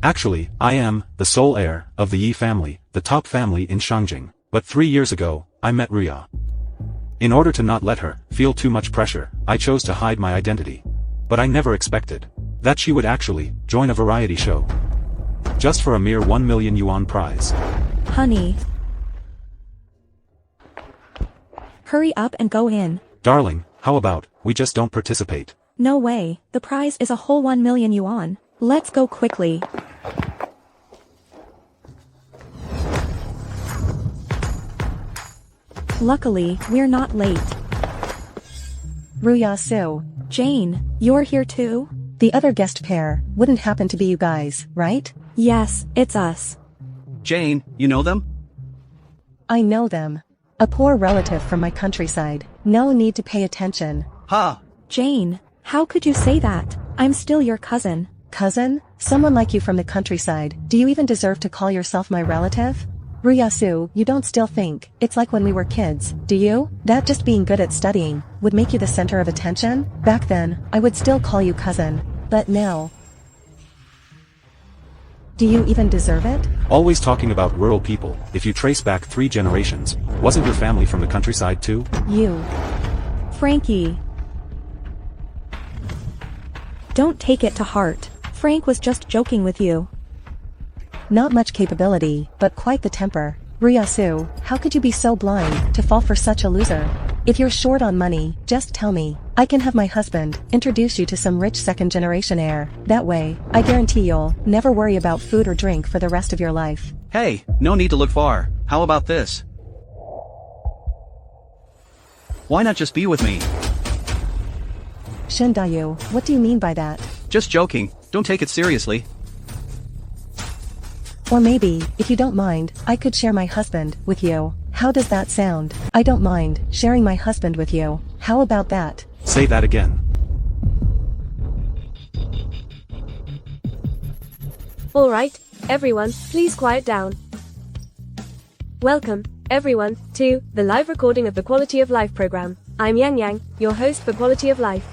Actually, I am the sole heir of the Yi family, the top family in Shangjing. But 3 years ago, I met Ruya. In order to not let her feel too much pressure, I chose to hide my identity. But I never expected that she would actually join a variety show. Just for a mere 1 million yuan prize. Honey. Hurry up and go in. Darling, how about we just don't participate? No way, the prize is a whole 1 million yuan. Let's go quickly. Luckily, we're not late. Ruya Su. Jane, you're here too? The other guest pair wouldn't happen to be you guys, right? Yes, it's us. Jane, you know them? I know them. A poor relative from my countryside. No need to pay attention. Ha! Jane, how could you say that? I'm still your cousin. Cousin? Someone like you from the countryside, do you even deserve to call yourself my relative? Ruya Su, you don't still think it's like when we were kids, do you? That just being good at studying would make you the center of attention? Back then, I would still call you cousin. But now, do you even deserve it? Always talking about rural people. If you trace back 3 generations, wasn't your family from the countryside too? You. Frankie. Don't take it to heart. Frank was just joking with you. Not much capability, but quite the temper. Ruya Su, how could you be so blind to fall for such a loser? If you're short on money, just tell me. I can have my husband introduce you to some rich second-generation heir. That way, I guarantee you'll never worry about food or drink for the rest of your life. Hey, no need to look far. How about this? Why not just be with me? Shen Dayu, what do you mean by that? Just joking, don't take it seriously. Or maybe, if you don't mind, I could share my husband with you. How does that sound? I don't mind sharing my husband with you. How about that? Say that again. Alright, everyone, please quiet down. Welcome, everyone, to the live recording of the Quality of Life program. I'm Yang Yang, your host for Quality of Life.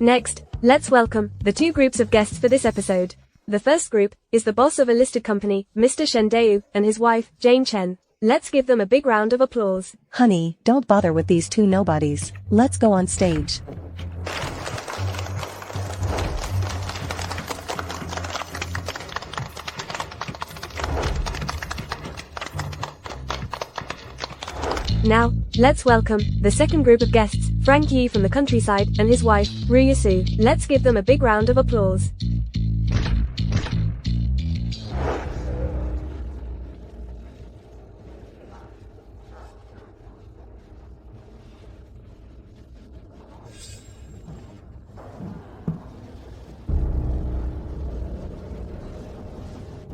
Next, let's welcome the 2 groups of guests for this episode. The first group is the boss of a listed company, Mr. Shen Dayu, and his wife, Jane Chen. Let's give them a big round of applause. Honey, don't bother with these 2 nobodies. Let's go on stage. Now, let's welcome the second group of guests, Frank Yi from the countryside, and his wife, Ruya Su. Let's give them a big round of applause.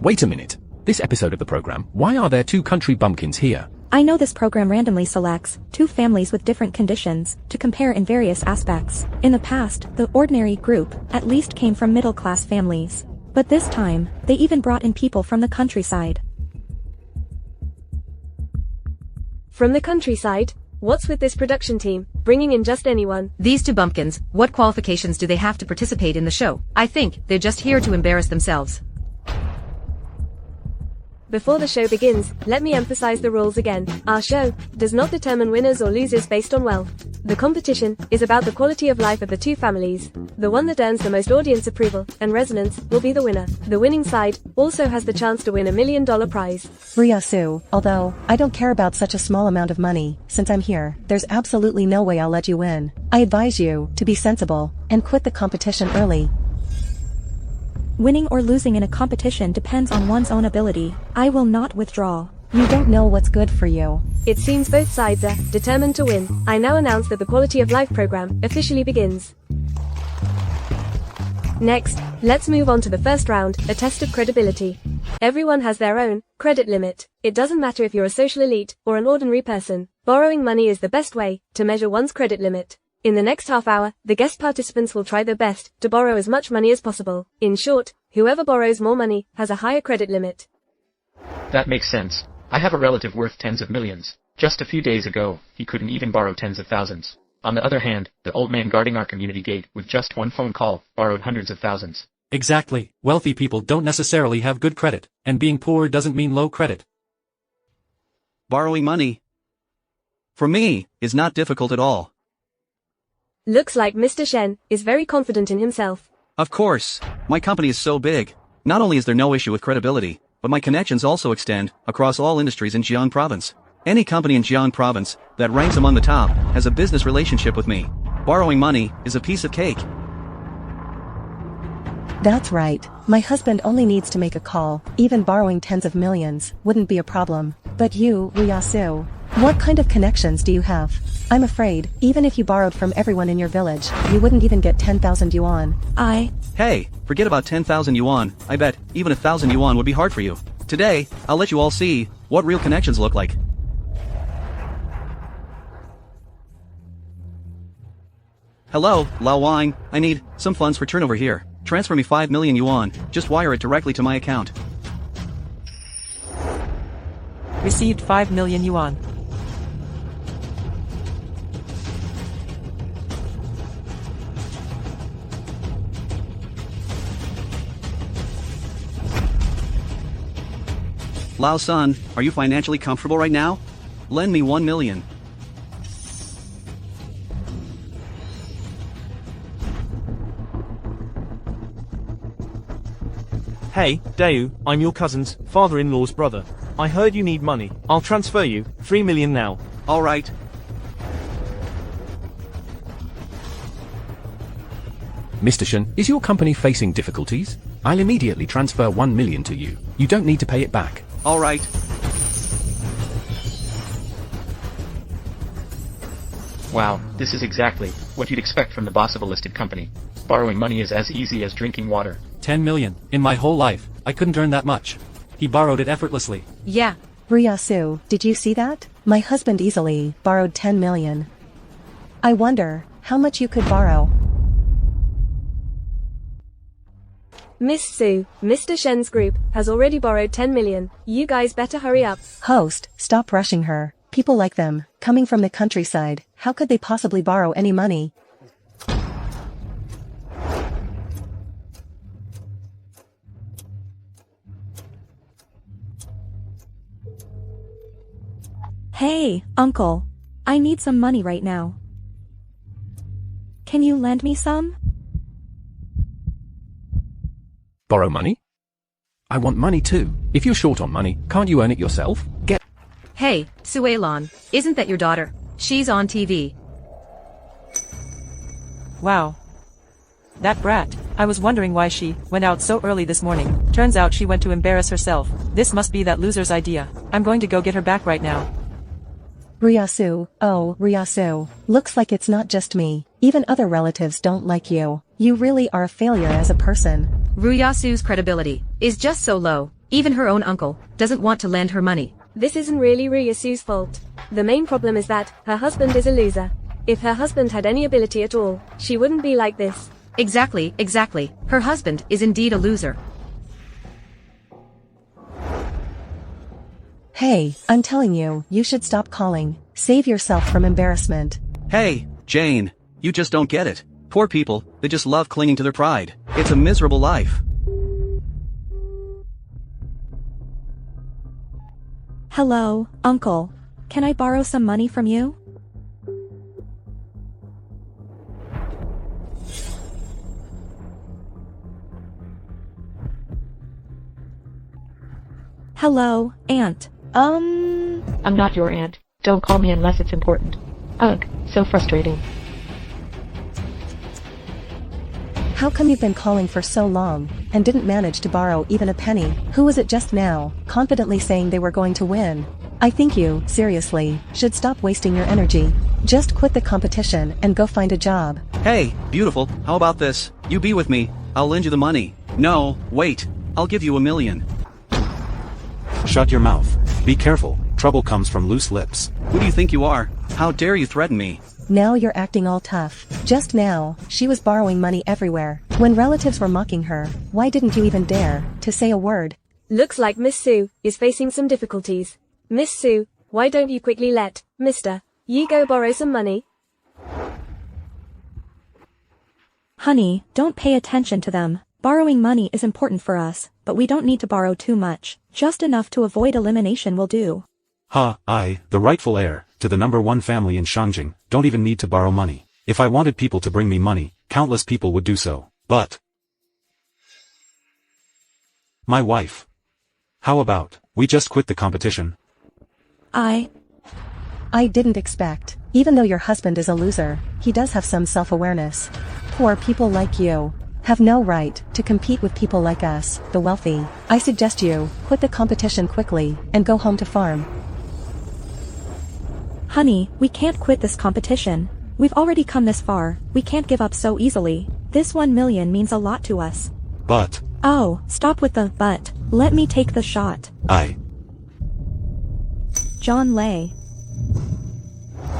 Wait a minute. This episode of the program, why are there 2 country bumpkins here? I know this program randomly selects 2 families with different conditions to compare in various aspects. In the past, the ordinary group at least came from middle-class families. But this time, they even brought in people from the countryside. From the countryside? What's with this production team, bringing in just anyone? These 2 bumpkins, what qualifications do they have to participate in the show? I think they're just here to embarrass themselves. Before the show begins, let me emphasize the rules again. Our show does not determine winners or losers based on wealth. The competition is about the quality of life of the 2 families. The one that earns the most audience approval and resonance will be the winner. The winning side also has the chance to win $1 million prize. Ruya Su, although I don't care about such a small amount of money, since I'm here, there's absolutely no way I'll let you win. I advise you to be sensible and quit the competition early. Winning or losing in a competition depends on one's own ability. I will not withdraw. You don't know what's good for you. It seems both sides are determined to win. I now announce that the Quality of Life program officially begins. Next, let's move on to the first round, a test of credibility. Everyone has their own credit limit. It doesn't matter if you're a social elite or an ordinary person. Borrowing money is the best way to measure one's credit limit. In the next half hour, the guest participants will try their best to borrow as much money as possible. In short, whoever borrows more money has a higher credit limit. That makes sense. I have a relative worth tens of millions. Just a few days ago, he couldn't even borrow tens of thousands. On the other hand, the old man guarding our community gate with just one phone call borrowed hundreds of thousands. Exactly. Wealthy people don't necessarily have good credit, and being poor doesn't mean low credit. Borrowing money, for me, is not difficult at all. Looks like Mr. Shen is very confident in himself. Of course, my company is so big. Not only is there no issue with credibility, but my connections also extend across all industries in Jiang Province. Any company in Jiang Province that ranks among the top has a business relationship with me. Borrowing money is a piece of cake. That's right. My husband only needs to make a call. Even borrowing tens of millions wouldn't be a problem. But you, Ryasu, what kind of connections do you have? I'm afraid, even if you borrowed from everyone in your village, you wouldn't even get 10,000 yuan. Hey, forget about 10,000 yuan. I bet even 1,000 yuan would be hard for you. Today, I'll let you all see what real connections look like. Hello, Lao Wang. I need some funds for turnover here. Transfer me 5 million yuan. Just wire it directly to my account. Received 5 million yuan. Lao Sun, are you financially comfortable right now? Lend me 1 million. Hey, Dayu, I'm your cousin's father-in-law's brother. I heard you need money. I'll transfer you 3 million now. Alright. Mr. Shen, is your company facing difficulties? I'll immediately transfer 1 million to you. You don't need to pay it back. Alright. Wow, this is exactly what you'd expect from the boss of a listed company. Borrowing money is as easy as drinking water. 10 million. In my whole life, I couldn't earn that much. He borrowed it effortlessly. Yeah. Ryasu, did you see that? My husband easily borrowed 10 million. I wonder how much you could borrow. Miss Su, Mr. Shen's group has already borrowed 10 million. You guys better hurry up. Host, stop rushing her. People like them, coming from the countryside, how could they possibly borrow any money? Hey, uncle. I need some money right now. Can you lend me some? Borrow money? I want money too. If you're short on money, can't you earn it yourself? Get. Hey, Sueilon, isn't that your daughter? She's on TV. Wow. That brat. I was wondering why she went out so early this morning. Turns out she went to embarrass herself. This must be that loser's idea. I'm going to go get her back right now. Ryasu, oh, Ryasu, looks like it's not just me. Even other relatives don't like you. You really are a failure as a person. Ruyasu's credibility is just so low. Even her own uncle doesn't want to lend her money. This isn't really Ryusu's fault. The main problem is that her husband is a loser. If her husband had any ability at all, she wouldn't be like this. Exactly. Her husband is indeed a loser. Hey, I'm telling you, you should stop calling. Save yourself from embarrassment. Hey, Jane, you just don't get it. Poor people, they just love clinging to their pride. It's a miserable life. Hello, uncle. Can I borrow some money from you? Hello, aunt. I'm not your aunt. Don't call me unless it's important. Ugh, so frustrating. How come you've been calling for so long, and didn't manage to borrow even a penny? Who was it just now, confidently saying they were going to win? I think you, seriously, should stop wasting your energy. Just quit the competition and go find a job. Hey, beautiful, how about this? You be with me, I'll lend you the money. No, wait, I'll give you 1 million. Shut your mouth. Be careful, trouble comes from loose lips. Who do you think you are? How dare you threaten me? Now you're acting all tough. Just now, she was borrowing money everywhere. When relatives were mocking her, why didn't you even dare to say a word? Looks like Miss Su is facing some difficulties. Miss Su, why don't you quickly let Mr. Yi go borrow some money? Honey, don't pay attention to them. Borrowing money is important for us, but we don't need to borrow too much. Just enough to avoid elimination will do. I, the rightful heir to the #1 family in Shangjing, don't even need to borrow money. If I wanted people to bring me money, countless people would do so. But my wife. How about we just quit the competition? I didn't expect. Even though your husband is a loser, he does have some self-awareness. Poor people like you have no right to compete with people like us, the wealthy. I suggest you quit the competition quickly and go home to farm. Honey, we can't quit this competition. We've already come this far, we can't give up so easily. This 1 million means a lot to us. But Oh, stop with the but. Let me take the shot. John Lei.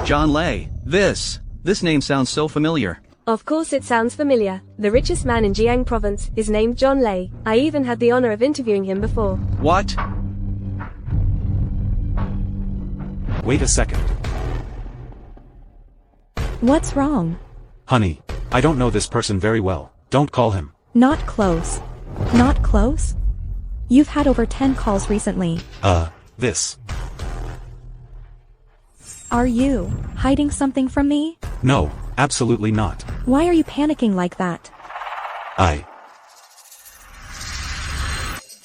John Lei. This name sounds so familiar. Of course it sounds familiar. The richest man in Jiang province is named John Lei. I even had the honor of interviewing him before. What? Wait a second. What's wrong? Honey, I don't know this person very well. Don't call him. Not close. Not close? You've had over 10 calls recently. This. Are you hiding something from me? No, absolutely not. Why are you panicking like that?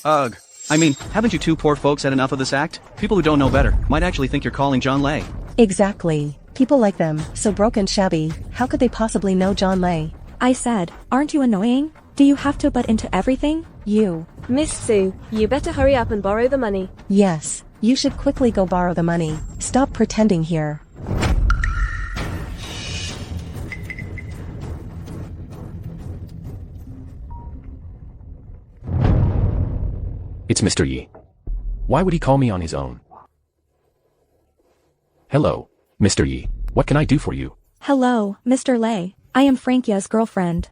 Ugh. I mean, haven't you two poor folks had enough of this act? People who don't know better might actually think you're calling John Lei. Exactly. People like them, so broke and shabby, how could they possibly know John Lei? I said, aren't you annoying? Do you have to butt into everything? You. Miss Sue, you better hurry up and borrow the money. Yes, you should quickly go borrow the money. Stop pretending here. It's Mr. Yi. Why would he call me on his own? Hello, Mr. Yi. What can I do for you? Hello, Mr. Lei. I am Frankya's girlfriend.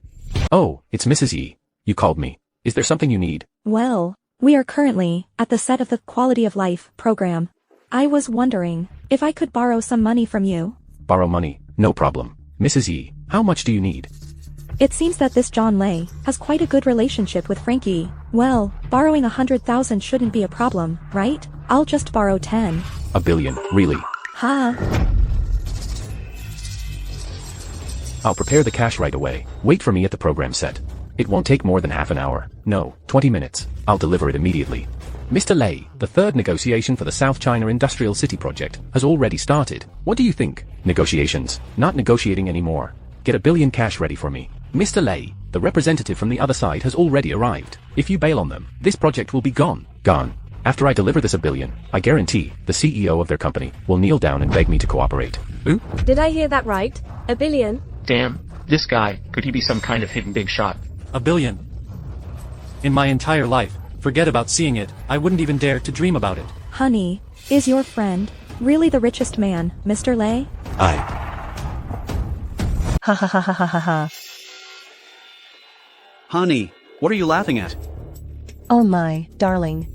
Oh, it's Mrs. Yi. You called me. Is there something you need? Well, we are currently at the set of the Quality of Life program. I was wondering if I could borrow some money from you. Borrow money? No problem. Mrs. Yi, how much do you need? It seems that this John Lei has quite a good relationship with Frankie. Well, borrowing 100,000 shouldn't be a problem, right? I'll just borrow 10. A billion, really? Ha. I'll prepare the cash right away. Wait for me at the program set. It won't take more than half an hour. No, 20 minutes. I'll deliver it immediately. Mr. Lei, the third negotiation for the South China Industrial City project has already started. What do you think? Negotiations. Not negotiating anymore. Get 1 billion cash ready for me. Mr. Lei, the representative from the other side has already arrived. If you bail on them, this project will be gone. Gone. After I deliver this 1 billion, I guarantee the CEO of their company will kneel down and beg me to cooperate. Ooh? Did I hear that right? 1 billion? Damn, this guy, could he be some kind of hidden big shot? 1 billion. In my entire life, forget about seeing it, I wouldn't even dare to dream about it. Honey, is your friend really the richest man, Mr. Lei? Ha ha ha ha ha ha ha. Honey, what are you laughing at? Oh my, darling.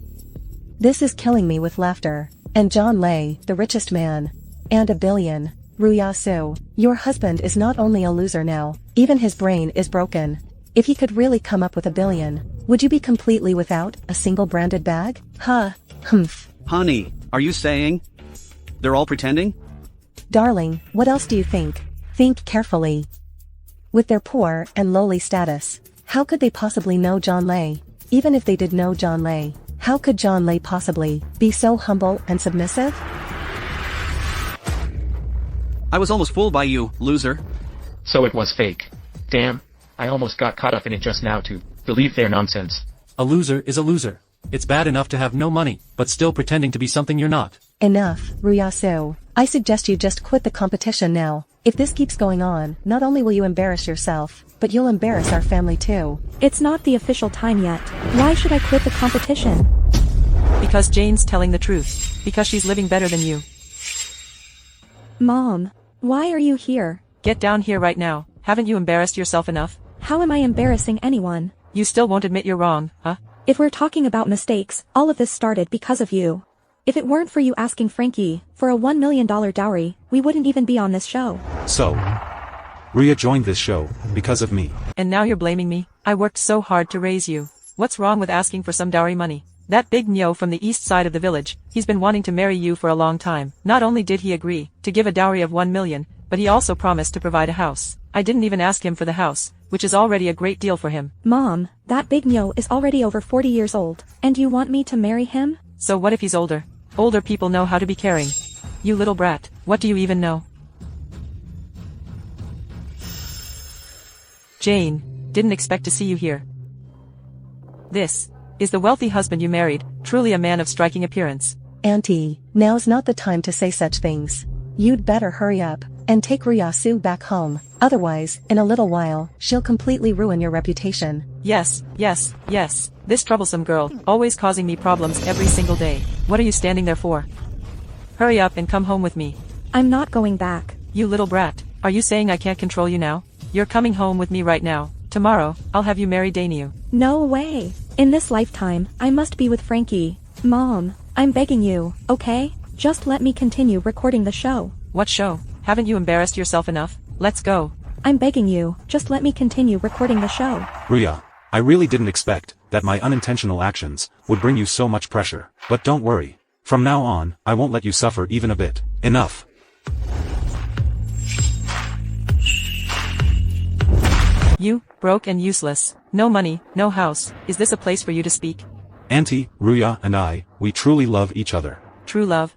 This is killing me with laughter. And John Lei, the richest man. And 1 billion. Ruyasu, your husband is not only a loser now, even his brain is broken. If he could really come up with 1 billion, would you be completely without a single branded bag? Humph. Honey, are you saying they're all pretending? Darling, what else do you think? Think carefully. With their poor and lowly status, how could they possibly know John Lei? Even if they did know John Lei, how could John Lei possibly be so humble and submissive? I was almost fooled by you, loser. So it was fake. Damn, I almost got caught up in it just now to believe their nonsense. A loser is a loser. It's bad enough to have no money, but still pretending to be something you're not. Enough, Ruyasu. I suggest you just quit the competition now. If this keeps going on, not only will you embarrass yourself, but you'll embarrass our family too. It's not the official time yet. Why should I quit the competition? Because Jane's telling the truth. Because she's living better than you. Mom, why are you here? Get down here right now. Haven't you embarrassed yourself enough? How am I embarrassing anyone? You still won't admit you're wrong, huh? If we're talking about mistakes, all of this started because of you. If it weren't for you asking Frankie for a $1 million dowry, we wouldn't even be on this show. So, Rhea joined this show, because of me. And now you're blaming me? I worked so hard to raise you. What's wrong with asking for some dowry money? That big Nyo from the east side of the village, he's been wanting to marry you for a long time. Not only did he agree to give a dowry of 1 million, but he also promised to provide a house. I didn't even ask him for the house, which is already a great deal for him. Mom, that big Nyo is already over 40 years old, and you want me to marry him? So what if he's older? Older people know how to be caring. You little brat, what do you even know? Jane, didn't expect to see you here. This is the wealthy husband you married, truly a man of striking appearance. Auntie, now's not the time to say such things. You'd better hurry up and take Ryasu back home, otherwise, in a little while, she'll completely ruin your reputation. Yes, yes, yes, this troublesome girl, always causing me problems every single day. What are you standing there for? Hurry up and come home with me. I'm not going back. You little brat, are you saying I can't control you now? You're coming home with me right now. Tomorrow, I'll have you marry Daeniu. No way. In this lifetime, I must be with Frankie. Mom, I'm begging you, okay? Just let me continue recording the show. What show? Haven't you embarrassed yourself enough? Let's go. I'm begging you, just let me continue recording the show. Rhea, I really didn't expect that my unintentional actions would bring you so much pressure. But don't worry. From now on, I won't let you suffer even a bit. Enough. You, broke and useless. No money, no house. Is this a place for you to speak? Auntie, Rhea and I, we truly love each other. True love?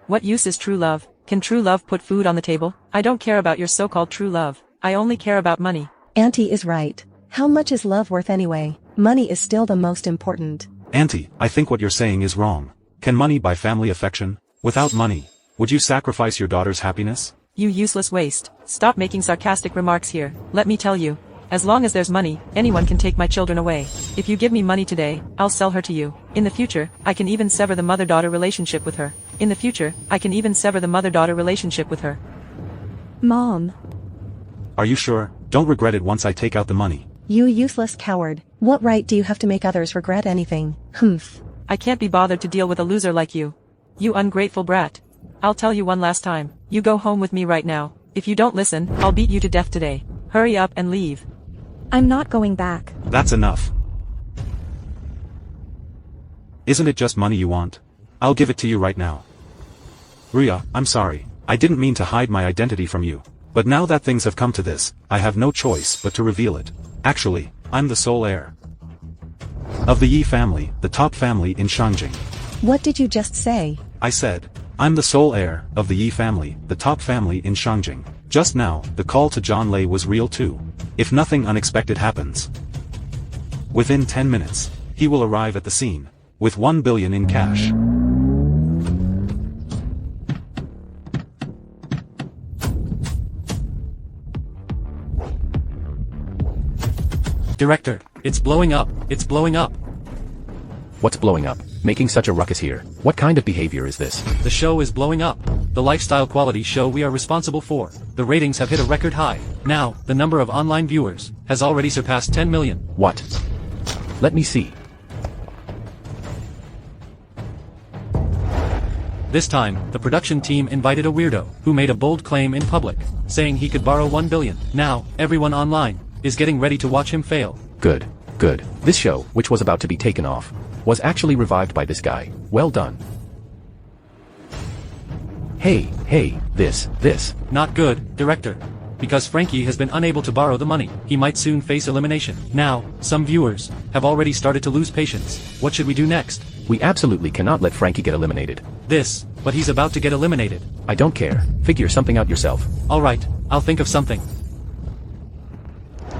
What use is true love? Can true love put food on the table? I don't care about your so-called true love. I only care about money. Auntie is right. How much is love worth anyway? Money is still the most important. Auntie, I think what you're saying is wrong. Can money buy family affection? Without money, would you sacrifice your daughter's happiness? You useless waste. Stop making sarcastic remarks here. Let me tell you. As long as there's money, anyone can take my children away. If you give me money today, I'll sell her to you. In the future, I can even sever the mother-daughter relationship with her. In the future, I can even sever the mother-daughter relationship with her. Mom. Are you sure? Don't regret it once I take out the money. You useless coward. What right do you have to make others regret anything? Humph. I can't be bothered to deal with a loser like you. You ungrateful brat. I'll tell you one last time. You go home with me right now. If you don't listen, I'll beat you to death today. Hurry up and leave. I'm not going back. That's enough. Isn't it just money you want? I'll give it to you right now. Rhea, I'm sorry. I didn't mean to hide my identity from you. But now that things have come to this, I have no choice but to reveal it. Actually, I'm the sole heir of the Yi family, the top family in Shangjing. What did you just say? I said, I'm the sole heir of the Yi family, the top family in Shangjing. Just now, the call to John Lei was real too. If nothing unexpected happens, within 10 minutes, he will arrive at the scene, with 1 billion in cash. Director, it's blowing up. It's blowing up. What's blowing up? Making such a ruckus here. What kind of behavior is this? The show is blowing up. The lifestyle quality show we are responsible for. The ratings have hit a record high. Now, the number of online viewers has already surpassed 10 million. What? Let me see. This time, the production team invited a weirdo who made a bold claim in public, saying he could borrow 1 billion. Now, everyone online is getting ready to watch him fail. Good, good. This show, which was about to be taken off, was actually revived by this guy. Well done. Hey, this. Not good, director. Because Frankie has been unable to borrow the money, he might soon face elimination. Now, some viewers have already started to lose patience. What should we do next? We absolutely cannot let Frankie get eliminated. But he's about to get eliminated. I don't care. Figure something out yourself. Alright, I'll think of something.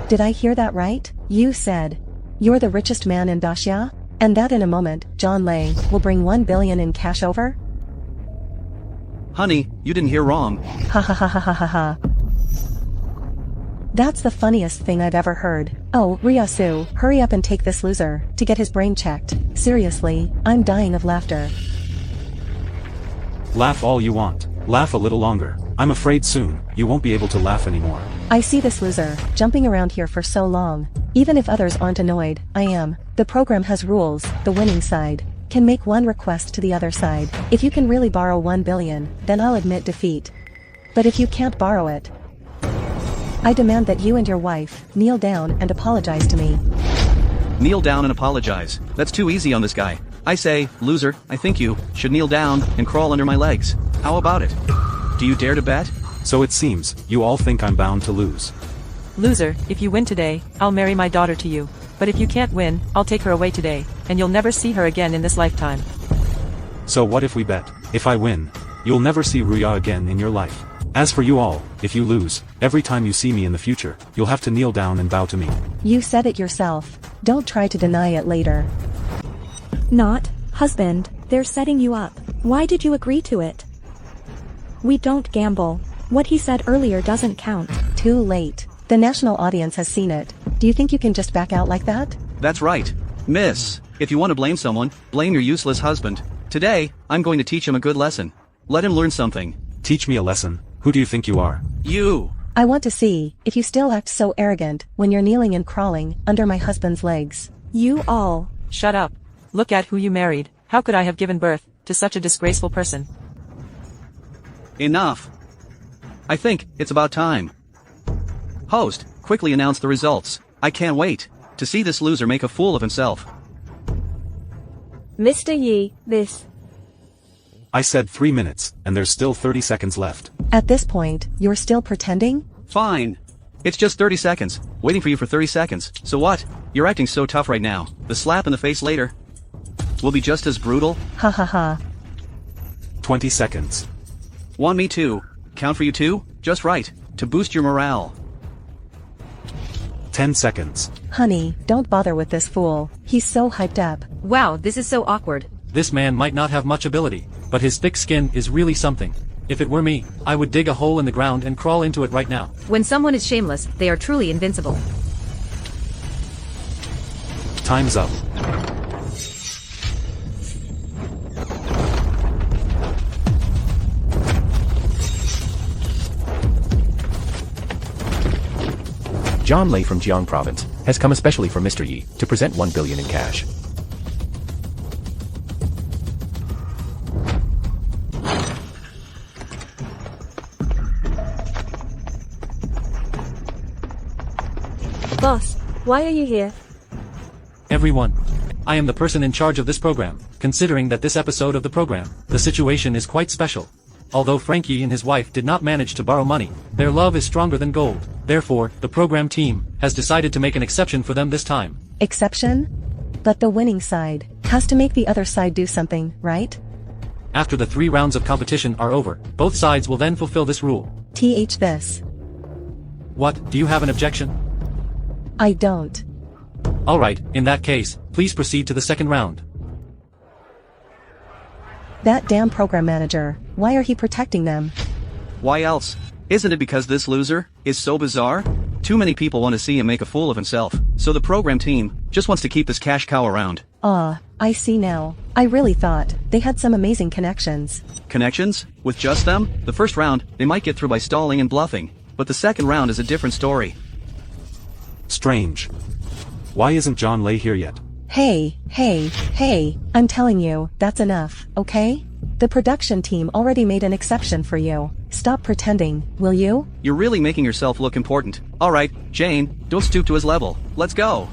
Did I hear that right? You said, you're the richest man in Daxia? And that in a moment, John Lei will bring 1 billion in cash over? Honey, you didn't hear wrong. Ha ha ha ha ha ha ha. That's the funniest thing I've ever heard. Oh, Ryasu, hurry up and take this loser to get his brain checked. Seriously, I'm dying of laughter. Laugh all you want. Laugh a little longer. I'm afraid soon, you won't be able to laugh anymore. I see this loser jumping around here for so long. Even if others aren't annoyed, I am. The program has rules. The winning side can make one request to the other side. If you can really borrow 1 billion, then I'll admit defeat. But if you can't borrow it, I demand that you and your wife kneel down and apologize to me. Kneel down and apologize. That's too easy on this guy. I say, loser, I think you should kneel down and crawl under my legs. How about it? Do you dare to bet? So it seems, you all think I'm bound to lose. Loser, if you win today, I'll marry my daughter to you. But if you can't win, I'll take her away today, and you'll never see her again in this lifetime. So what if we bet? If I win, you'll never see Ruya again in your life. As for you all, if you lose, every time you see me in the future, you'll have to kneel down and bow to me. You said it yourself. Don't try to deny it later. Not, husband, they're setting you up. Why did you agree to it? We don't gamble. What he said earlier doesn't count. Too late. The national audience has seen it. Do you think you can just back out like that? That's right. Miss, if you want to blame someone, blame your useless husband. Today, I'm going to teach him a good lesson. Let him learn something. Teach me a lesson? Who do you think you are? You! I want to see if you still act so arrogant when you're kneeling and crawling under my husband's legs. You all. Shut up. Look at who you married. How could I have given birth to such a disgraceful person? Enough. I think it's about time. Host, quickly announce the results. I can't wait to see this loser make a fool of himself. Mr. Yi, this. I said 3 minutes, and there's still 30 seconds left. At this point, you're still pretending? Fine. It's just 30 seconds. Waiting for you for 30 seconds. So what? You're acting so tough right now. The slap in the face later will be just as brutal. Ha ha ha. 20 seconds. Want me to count for you too? Just right. To boost your morale. 10 seconds. Honey, don't bother with this fool. He's so hyped up. Wow, this is so awkward. This man might not have much ability, but his thick skin is really something. If it were me, I would dig a hole in the ground and crawl into it right now. When someone is shameless, they are truly invincible. Time's up. Zhang Lei from Jiang Province has come especially for Mr. Yi to present 1 billion in cash. Boss, why are you here? Everyone. I am the person in charge of this program, considering that this episode of the program, the situation is quite special. Although Frankie and his wife did not manage to borrow money, their love is stronger than gold. Therefore, the program team has decided to make an exception for them this time. Exception? But the winning side has to make the other side do something, right? After the 3 rounds of competition are over, both sides will then fulfill this rule. This. What, do you have an objection? I don't. Alright, in that case, please proceed to the second round. That damn program manager, why are he protecting them? Why else? Isn't it because this loser is so bizarre? Too many people want to see him make a fool of himself, so the program team just wants to keep this cash cow around. I see now. I really thought they had some amazing connections. Connections? With just them? The first round, they might get through by stalling and bluffing, but the second round is a different story. Strange. Why isn't Zhang Lei here yet? Hey, I'm telling you, that's enough, okay? The production team already made an exception for you. Stop pretending, will you? You're really making yourself look important. Alright, Jane, don't stoop to his level. Let's go.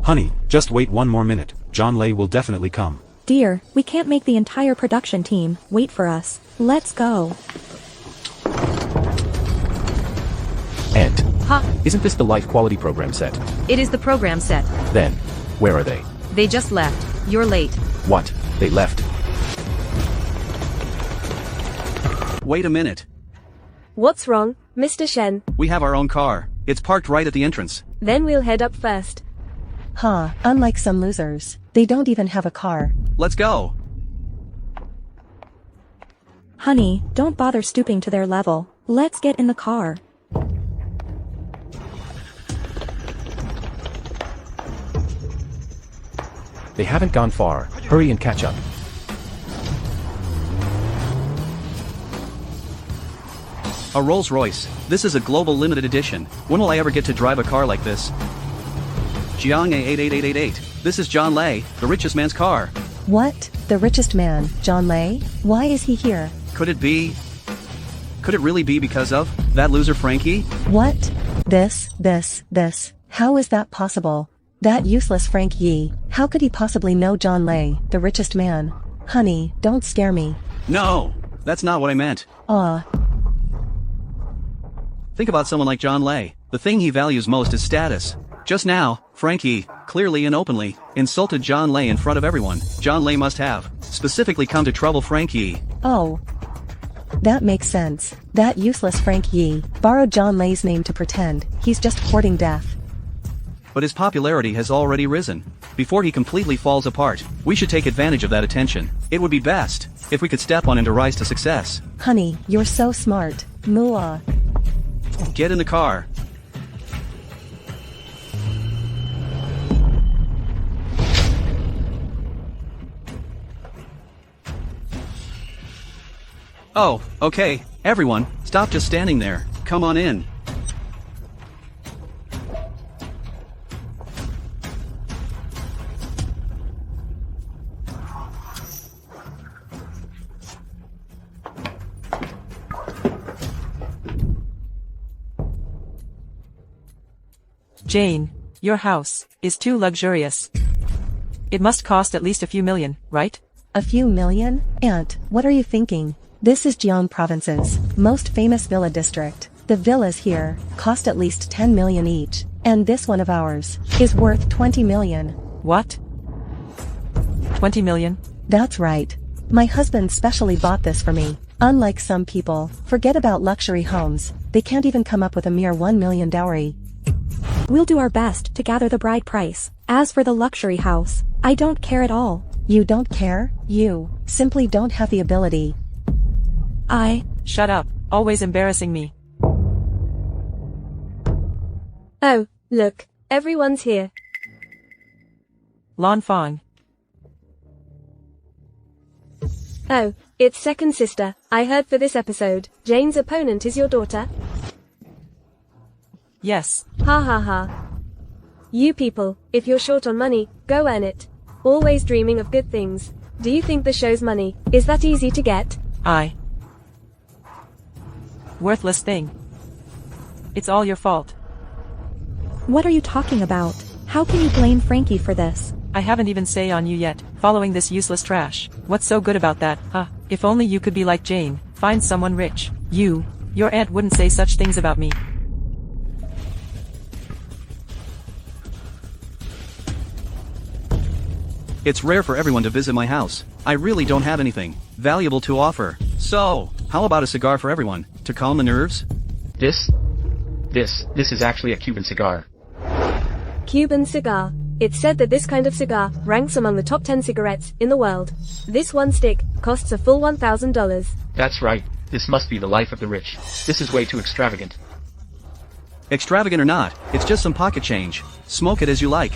Honey, just wait 1 more minute. Zhang Lei will definitely come. Dear, we can't make the entire production team wait for us. Let's go. And Ha! isn't this the life quality program set? It is the program set. Then, where are they? They just left. You're late. What? They left? Wait a minute. What's wrong, Mr. Shen? We have our own car. It's parked right at the entrance. Then we'll head up first. Unlike some losers, they don't even have a car. Let's go. Honey, don't bother stooping to their level. Let's get in the car. They haven't gone far. Hurry and catch up. A Rolls Royce. This is a global limited edition. When will I ever get to drive a car like this? Jiang 88888. This is Zhang Lei, the richest man's car. What? The richest man, Zhang Lei? Why is he here? Could it really be because of That loser Frankie? What? This. How is that possible? That useless Frank Yi, how could he possibly know John Lei, the richest man? Honey, don't scare me. No, that's not what I meant. Think about someone like John Lei. The thing he values most is status. Just now, Frankie, clearly and openly, insulted John Lei in front of everyone. John Lei must have specifically come to trouble Frankie. Oh. That makes sense. That useless Frank Yi borrowed John Lei's name to pretend he's just courting death. But his popularity has already risen. Before he completely falls apart, we should take advantage of that attention. It would be best if we could step on him to rise to success. Honey, you're so smart. Moolah. Get in the car. Oh, okay, everyone, stop just standing there. Come on in. Jane, your house is too luxurious. It must cost at least a few million, right? A few million? Aunt, what are you thinking? This is Jiang Province's most famous villa district. The villas here cost at least 10 million each, and this one of ours is worth 20 million. What? 20 million? That's right. My husband specially bought this for me. Unlike some people, forget about luxury homes, they can't even come up with a mere 1 million dowry. We'll do our best to gather the bride price. As for the luxury house, I don't care at all. You don't care? You simply don't have the ability. Shut up, always embarrassing me. Oh, look, everyone's here. Lan Fang. Oh, it's second sister. I heard for this episode, Jane's opponent is your daughter? Yes. Ha ha ha. You people, if you're short on money, go earn it. Always dreaming of good things. Do you think the show's money is that easy to get? Worthless thing. It's all your fault. What are you talking about? How can you blame Frankie for this? I haven't even say on you yet, following this useless trash. What's so good about that, huh? If only you could be like Jane, find someone rich. Your aunt wouldn't say such things about me. It's rare for everyone to visit my house. I really don't have anything valuable to offer. So, how about a cigar for everyone, to calm the nerves? This is actually a Cuban cigar. Cuban cigar. It's said that this kind of cigar ranks among the top 10 cigarettes in the world. This one stick costs a full $1,000. That's right, this must be the life of the rich. This is way too extravagant. Extravagant or not, it's just some pocket change. Smoke it as you like.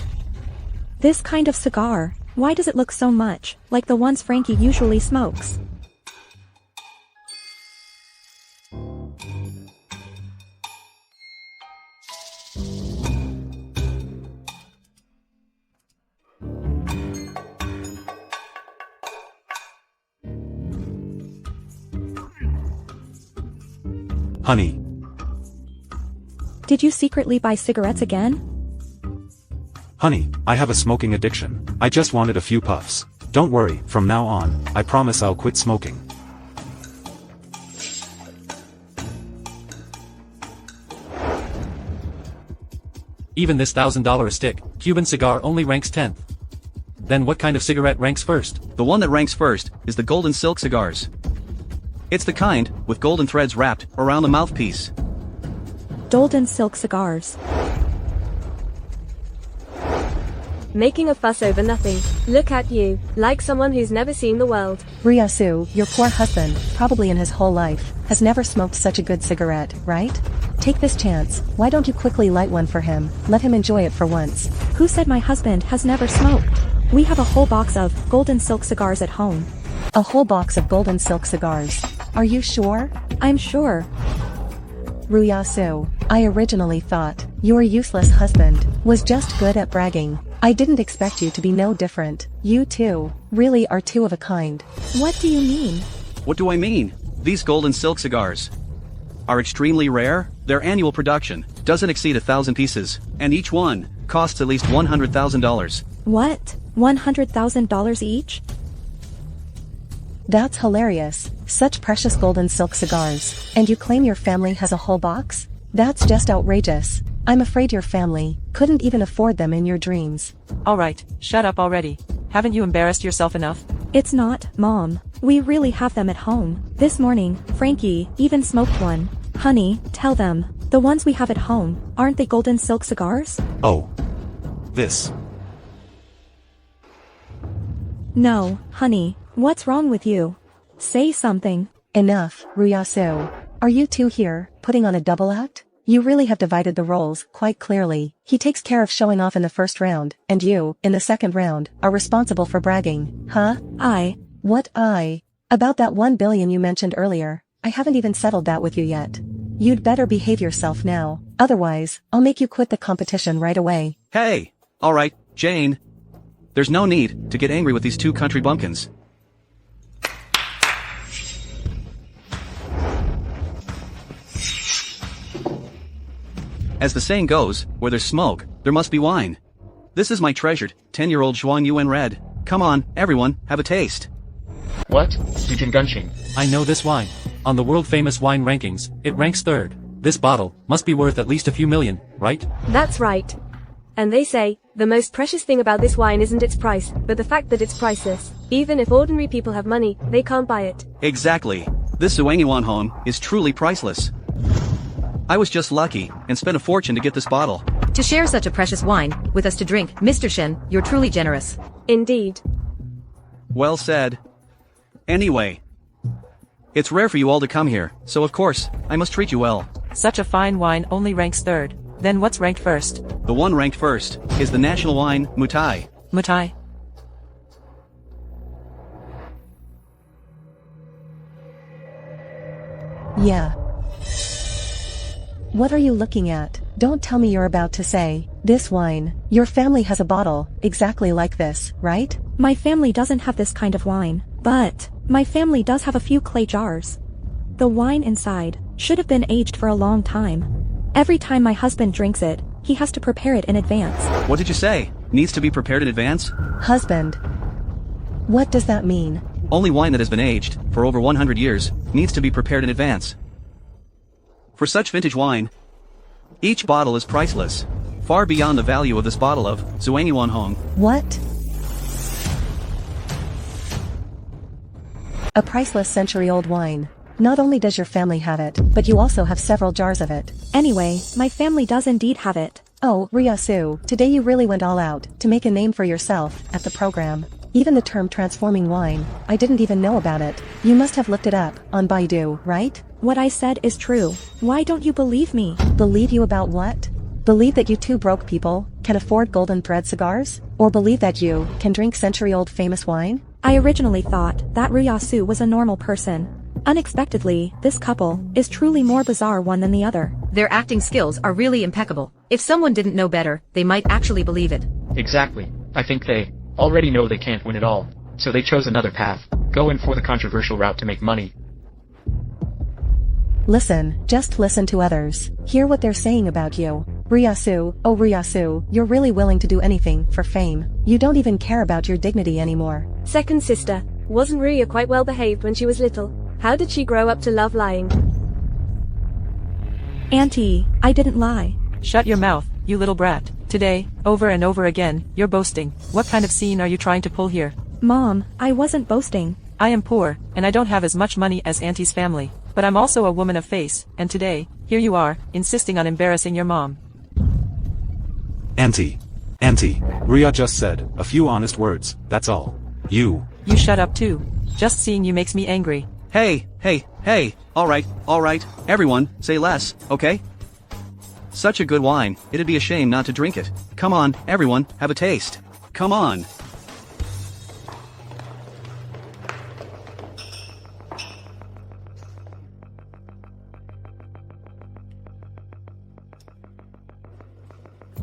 This kind of cigar, why does it look so much like the ones Frankie usually smokes? Honey. Did you secretly buy cigarettes again? Honey, I have a smoking addiction. I just wanted a few puffs. Don't worry, from now on, I promise I'll quit smoking. Even this $1,000 stick, Cuban cigar only ranks 10th. Then what kind of cigarette ranks first? The one that ranks first is the golden silk cigars. It's the kind with golden threads wrapped around the mouthpiece. Golden silk cigars. Making a fuss over nothing. Look at you, like someone who's never seen the world. Ryasu, your poor husband, probably in his whole life, has never smoked such a good cigarette, right? Take this chance, why don't you quickly light one for him, let him enjoy it for once. Who said my husband has never smoked? We have a whole box of golden silk cigars at home. A whole box of golden silk cigars. Are you sure? I'm sure. Ryasu, I originally thought your useless husband was just good at bragging. I didn't expect you to be no different. You two really are two of a kind. What do you mean? What do I mean? These golden silk cigars. are extremely rare, their annual production doesn't exceed 1,000 pieces, and each one costs at least $100,000. What? $100,000 each? That's hilarious. Such precious gold and silk cigars. And you claim your family has a whole box? That's just outrageous. I'm afraid your family couldn't even afford them in your dreams. Alright, shut up already. Haven't you embarrassed yourself enough? It's not, Mom. We really have them at home. This morning, Frankie even smoked one. Honey, tell them, the ones we have at home, aren't they golden silk cigars? Oh. This. No, honey, what's wrong with you? Say something. Enough, Ryasu. Are you two here, putting on a double act? You really have divided the roles quite clearly. He takes care of showing off in the first round, and you, in the second round, are responsible for bragging, huh? What I? About that 1 billion you mentioned earlier. I haven't even settled that with you yet. You'd better behave yourself now, otherwise, I'll make you quit the competition right away. Hey! Alright, Jane. There's no need to get angry with these two country bumpkins. As the saying goes, where there's smoke, there must be wine. This is my treasured, 10-year-old Zhuang Yuan Red. Come on, everyone, have a taste. What? Zhang Xinghe. I know this wine. On the world-famous wine rankings, it ranks third. This bottle must be worth at least a few million, right? That's right. And they say, the most precious thing about this wine isn't its price, but the fact that it's priceless. Even if ordinary people have money, they can't buy it. Exactly. This Zhuang Yuan Hong is truly priceless. I was just lucky, and spent a fortune to get this bottle. To share such a precious wine with us to drink, Mr. Shen, you're truly generous. Indeed. Well said. Anyway. It's rare for you all to come here, so of course, I must treat you well. Such a fine wine only ranks third. Then what's ranked first? The one ranked first is the national wine, Mutai. Mutai. Yeah. What are you looking at? Don't tell me you're about to say, this wine. Your family has a bottle, exactly like this, right? My family doesn't have this kind of wine, but my family does have a few clay jars. The wine inside should have been aged for a long time. Every time my husband drinks it, he has to prepare it in advance. What did you say? Needs to be prepared in advance? Husband. What does that mean? Only wine that has been aged for over 100 years needs to be prepared in advance. For such vintage wine, each bottle is priceless, far beyond the value of this bottle of Zhuang Yuan Hong. What? A priceless century-old wine. Not only does your family have it, but you also have several jars of it. Anyway, my family does indeed have it. Oh, Ryasu, today you really went all out to make a name for yourself at the program. Even the term transforming wine, I didn't even know about it. You must have looked it up on Baidu, right? What I said is true. Why don't you believe me? Believe you about what? Believe that you two broke people can afford golden thread cigars? Or believe that you can drink century-old famous wine? I originally thought that Ryasu was a normal person. Unexpectedly, this couple is truly more bizarre one than the other. Their acting skills are really impeccable. If someone didn't know better, they might actually believe it. Exactly. I think they already know they can't win it all, so they chose another path. Go in for the controversial route to make money. Listen, just listen to others. Hear what they're saying about you. Ryasu, oh Ryasu, you're really willing to do anything for fame. You don't even care about your dignity anymore. Second sister, wasn't Ruya quite well behaved when she was little? How did she grow up to love lying? Auntie, I didn't lie. Shut your mouth, you little brat. Today, over and over again, you're boasting. What kind of scene are you trying to pull here? Mom, I wasn't boasting. I am poor, and I don't have as much money as Auntie's family. But I'm also a woman of face, and today, here you are, insisting on embarrassing your mom. Auntie. Rhea just said a few honest words, that's all. You shut up too. Just seeing you makes me angry. Hey, alright, everyone, say less, okay? Such a good wine, it'd be a shame not to drink it. Come on, everyone, have a taste. Come on.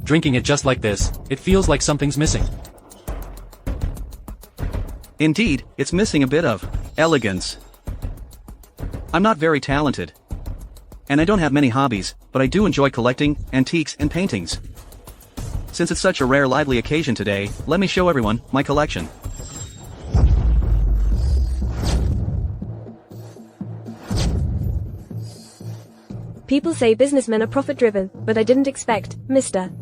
Drinking it just like this, it feels like something's missing. Indeed, it's missing a bit of elegance. I'm not very talented. and I don't have many hobbies, but I do enjoy collecting antiques and paintings. Since it's such a rare lively occasion today, let me show everyone my collection. People say businessmen are profit-driven, but I didn't expect Mr.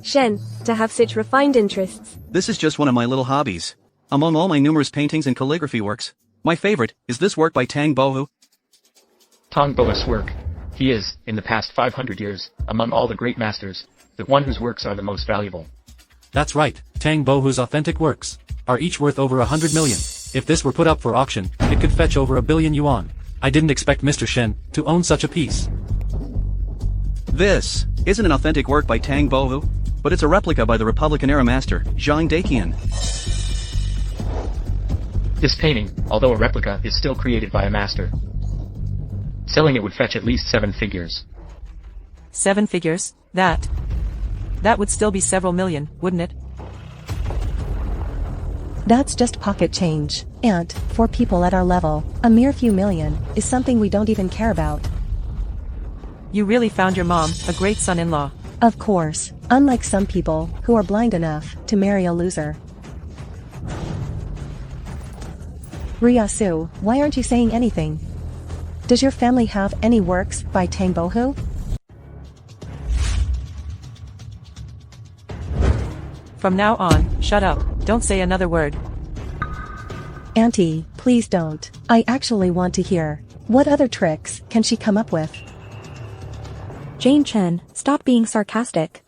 Shen to have such refined interests. This is just one of my little hobbies. Among all my numerous paintings and calligraphy works, my favorite is this work by Tang Bohu. Tang Bohu's work. He is, in the past 500 years, among all the great masters, the one whose works are the most valuable. That's right, Tang Bohu's authentic works are each worth over 100 million. If this were put up for auction, it could fetch over 1 billion yuan. I didn't expect Mr. Shen to own such a piece. This isn't an authentic work by Tang Bohu, but it's a replica by the Republican-era master, Zhang Zi'an. This painting, although a replica, is still created by a master. Selling it would fetch at least 7 figures. 7 figures? That would still be several million, wouldn't it? That's just pocket change. And, for people at our level, a mere few million is something we don't even care about. You really found your mom a great son-in-law. Of course, unlike some people who are blind enough to marry a loser. Ryasu, why aren't you saying anything? Does your family have any works by Tang Bohu? From now on, shut up, don't say another word. Auntie, please don't. I actually want to hear. What other tricks can she come up with? Jane Chen, stop being sarcastic.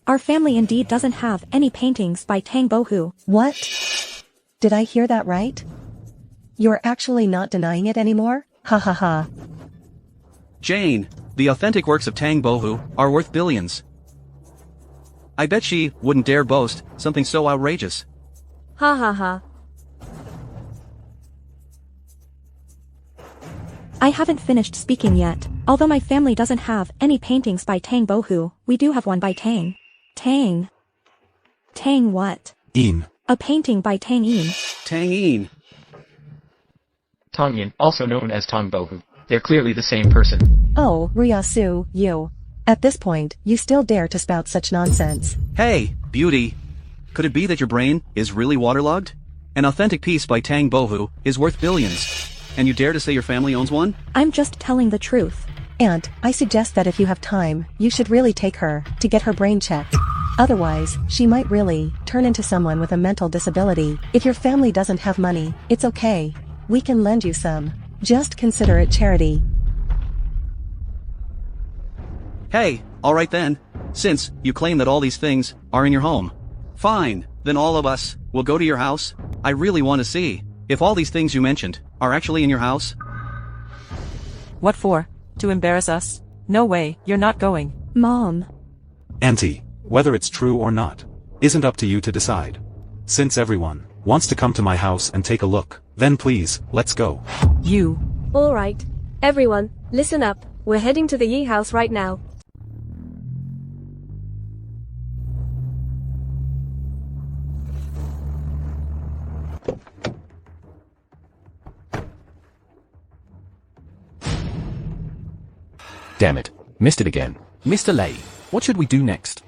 Our family indeed doesn't have any paintings by Tang Bohu. What? Did I hear that right? You're actually not denying it anymore? Ha ha ha. Jane, the authentic works of Tang Bohu are worth billions. I bet she wouldn't dare boast something so outrageous. Ha ha ha. I haven't finished speaking yet. Although my family doesn't have any paintings by Tang Bohu, we do have one by Tang. Tang what? Yin. A painting by Tang Yin. Tang Yin. Tang Yin, also known as Tang Bohu. They're clearly the same person. Oh, Ryasu, you. At this point, you still dare to spout such nonsense. Hey, beauty. Could it be that your brain is really waterlogged? An authentic piece by Tang Bohu is worth billions. And you dare to say your family owns one? I'm just telling the truth. And, I suggest that if you have time, you should really take her to get her brain checked. Otherwise, she might really turn into someone with a mental disability. If your family doesn't have money, it's okay. We can lend you some. Just consider it charity. Hey, alright then. Since you claim that all these things are in your home. Fine, then all of us will go to your house. I really want to see if all these things you mentioned are actually in your house. What for? To embarrass us? No way, you're not going. Mom. Auntie, whether it's true or not, isn't up to you to decide. Since everyone wants to come to my house and take a look, then please, let's go. You. Alright. Everyone, listen up. We're heading to the Yi house right now. Damn it. Missed it again. Mr. Lei, what should we do next?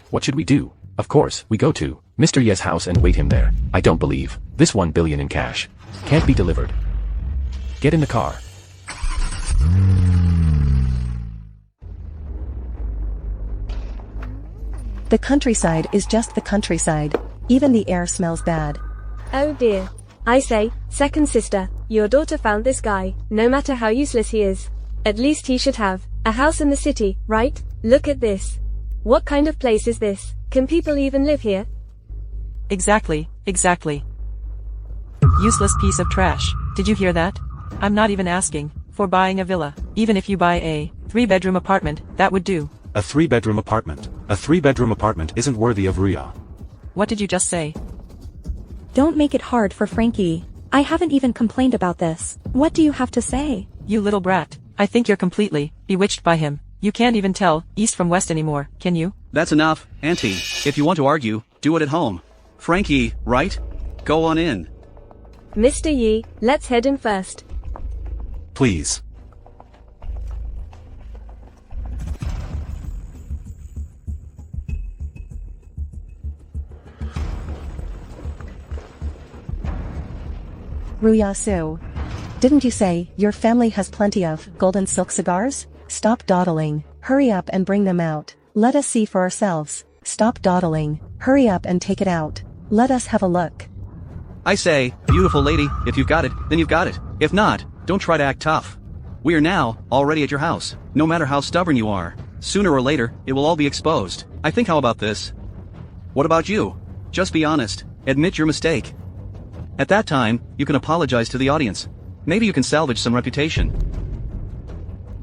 What should we do? Of course, we go to Mr. Ye's house and wait him there. I don't believe this 1 billion in cash can't be delivered. Get in the car. The countryside is just the countryside. Even the air smells bad. Oh dear. I say, second sister, your daughter found this guy, no matter how useless he is. At least he should have a house in the city, right? Look at this. What kind of place is this? Can people even live here? Exactly. Useless piece of trash. Did you hear that? I'm not even asking for buying a villa. Even if you buy a 3-bedroom apartment, that would do. A 3-bedroom apartment. A 3-bedroom apartment isn't worthy of Rhea. What did you just say? Don't make it hard for Frankie. I haven't even complained about this. What do you have to say? You little brat. I think you're completely bewitched by him. You can't even tell east from west anymore, can you? That's enough, Auntie. If you want to argue, do it at home. Frankie, right? Go on in. Mr. Yi, let's head in first. Please. Ruyasu. Didn't you say your family has plenty of golden silk cigars? Stop dawdling. Hurry up and bring them out. Let us see for ourselves. Stop dawdling. Hurry up and take it out. Let us have a look. I say, beautiful lady, if you've got it, then you've got it. If not, don't try to act tough. We are now, already at your house. No matter how stubborn you are, sooner or later, it will all be exposed. I think how about this? What about you? Just be honest. Admit your mistake. At that time, you can apologize to the audience. Maybe you can salvage some reputation.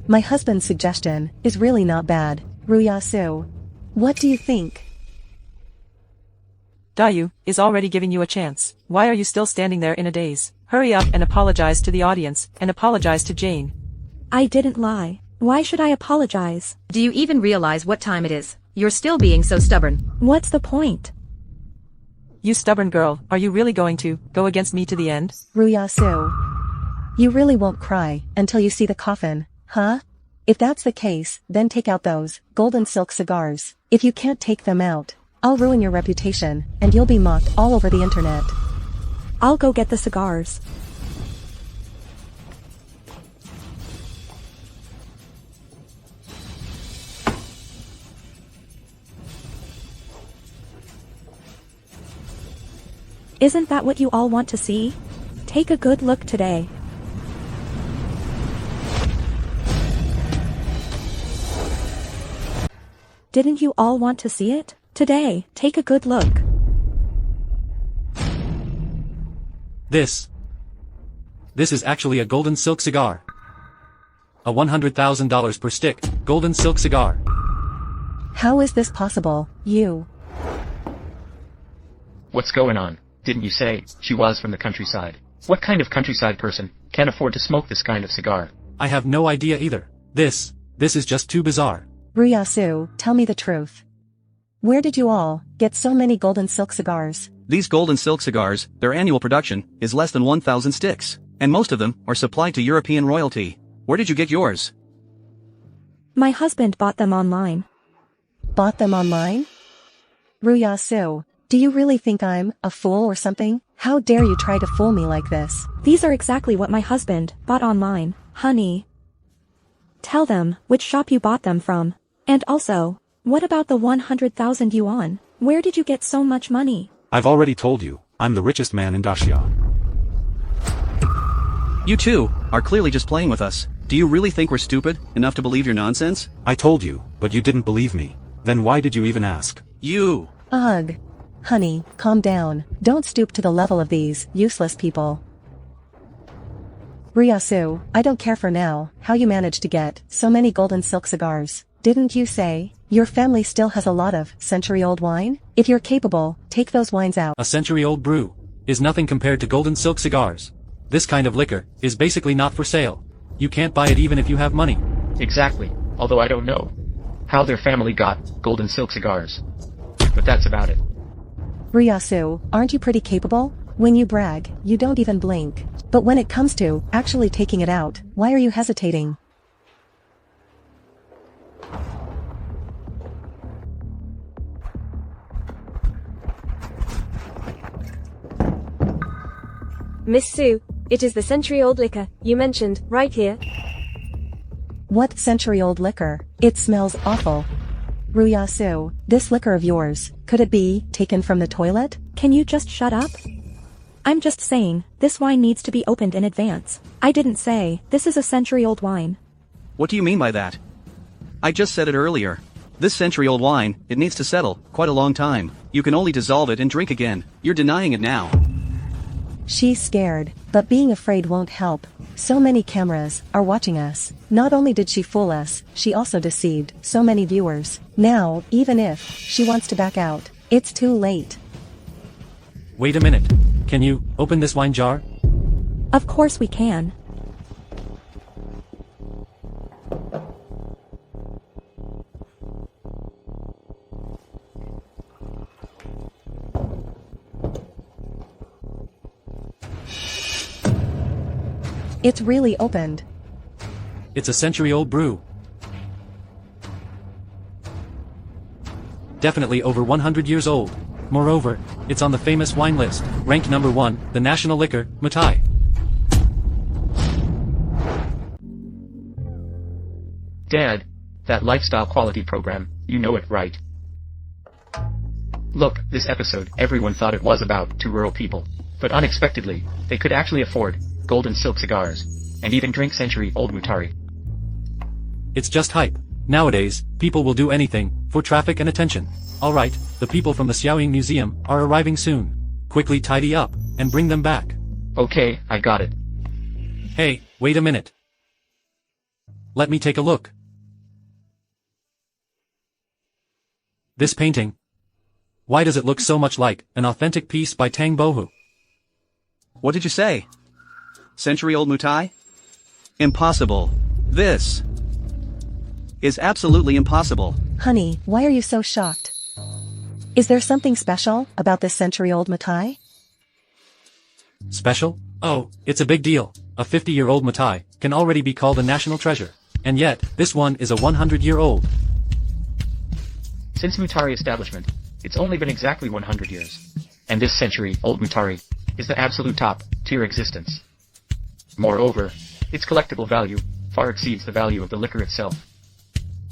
My husband's suggestion is really not bad, Ruyasu. What do you think? Dayu is already giving you a chance. Why are you still standing there in a daze? Hurry up and apologize to the audience, and apologize to Jane. I didn't lie. Why should I apologize? Do you even realize what time it is? You're still being so stubborn. What's the point? You stubborn girl, are you really going to go against me to the end? Ruyasu. You really won't cry until you see the coffin, huh? If that's the case, then take out those golden silk cigars. If you can't take them out, I'll ruin your reputation, and you'll be mocked all over the internet. I'll go get the cigars. Isn't that what you all want to see? Take a good look today. Didn't you all want to see it? Today, take a good look. This is actually a golden silk cigar. A $100,000 per stick, golden silk cigar. How is this possible, you? What's going on? Didn't you say she was from the countryside? What kind of countryside person can afford to smoke this kind of cigar? I have no idea either. This is just too bizarre. Ruyasu, tell me the truth. Where did you all get so many golden silk cigars? These golden silk cigars, their annual production, is less than 1,000 sticks. And most of them are supplied to European royalty. Where did you get yours? My husband bought them online. Bought them online? Ruyasu, do you really think I'm a fool or something? How dare you try to fool me like this? These are exactly what my husband bought online, honey. Tell them which shop you bought them from. And also, what about the 100,000 yuan? Where did you get so much money? I've already told you, I'm the richest man in Daxia. You two are clearly just playing with us. Do you really think we're stupid enough to believe your nonsense? I told you, but you didn't believe me. Then why did you even ask? You! Ugh. Honey, calm down. Don't stoop to the level of these useless people. Ruyasu, I don't care for now how you managed to get so many golden silk cigars. Didn't you say your family still has a lot of century-old wine? If you're capable, take those wines out. A century-old brew is nothing compared to golden silk cigars. This kind of liquor is basically not for sale. You can't buy it even if you have money. Exactly, although I don't know how their family got golden silk cigars. But that's about it. Ruyasu, aren't you pretty capable? When you brag, you don't even blink. But when it comes to actually taking it out, why are you hesitating? Miss Sue, it is the century-old liquor you mentioned, right here. What century-old liquor? It smells awful. Ruyasu, this liquor of yours, could it be taken from the toilet? Can you just shut up? I'm just saying, this wine needs to be opened in advance. I didn't say, this is a century-old wine. What do you mean by that? I just said it earlier. This century-old wine, it needs to settle quite a long time. You can only dissolve it and drink again. You're denying it now. She's scared, but being afraid won't help. So many cameras are watching us. Not only did she fool us, she also deceived so many viewers. Now, even if she wants to back out, it's too late. Wait a minute. Can you open this wine jar? Of course we can. It's really opened. It's a century-old brew. Definitely over 100 years old. Moreover, it's on the famous wine list, ranked number 1, the national liquor, Matai. Dad, that lifestyle quality program, you know it, right? Look, this episode, everyone thought it was about two rural people. But unexpectedly, they could actually afford gold and silk cigars, and even drink century-old Mutari. It's just hype. Nowadays, people will do anything for traffic and attention. Alright, the people from the Xiaoying Museum are arriving soon. Quickly tidy up, and bring them back. Okay, I got it. Hey, wait a minute. Let me take a look. This painting. Why does it look so much like an authentic piece by Tang Bohu? What did you say? Century-old Mutai? Impossible. This is absolutely impossible. Honey, why are you so shocked? Is there something special about this century-old Mutai? Special? Oh, it's a big deal. A 50-year-old Mutai can already be called a national treasure. And yet, this one is a 100-year-old. Since Mutari establishment, it's only been exactly 100 years. And this century-old Mutari is the absolute top-tier existence. Moreover, its collectible value far exceeds the value of the liquor itself.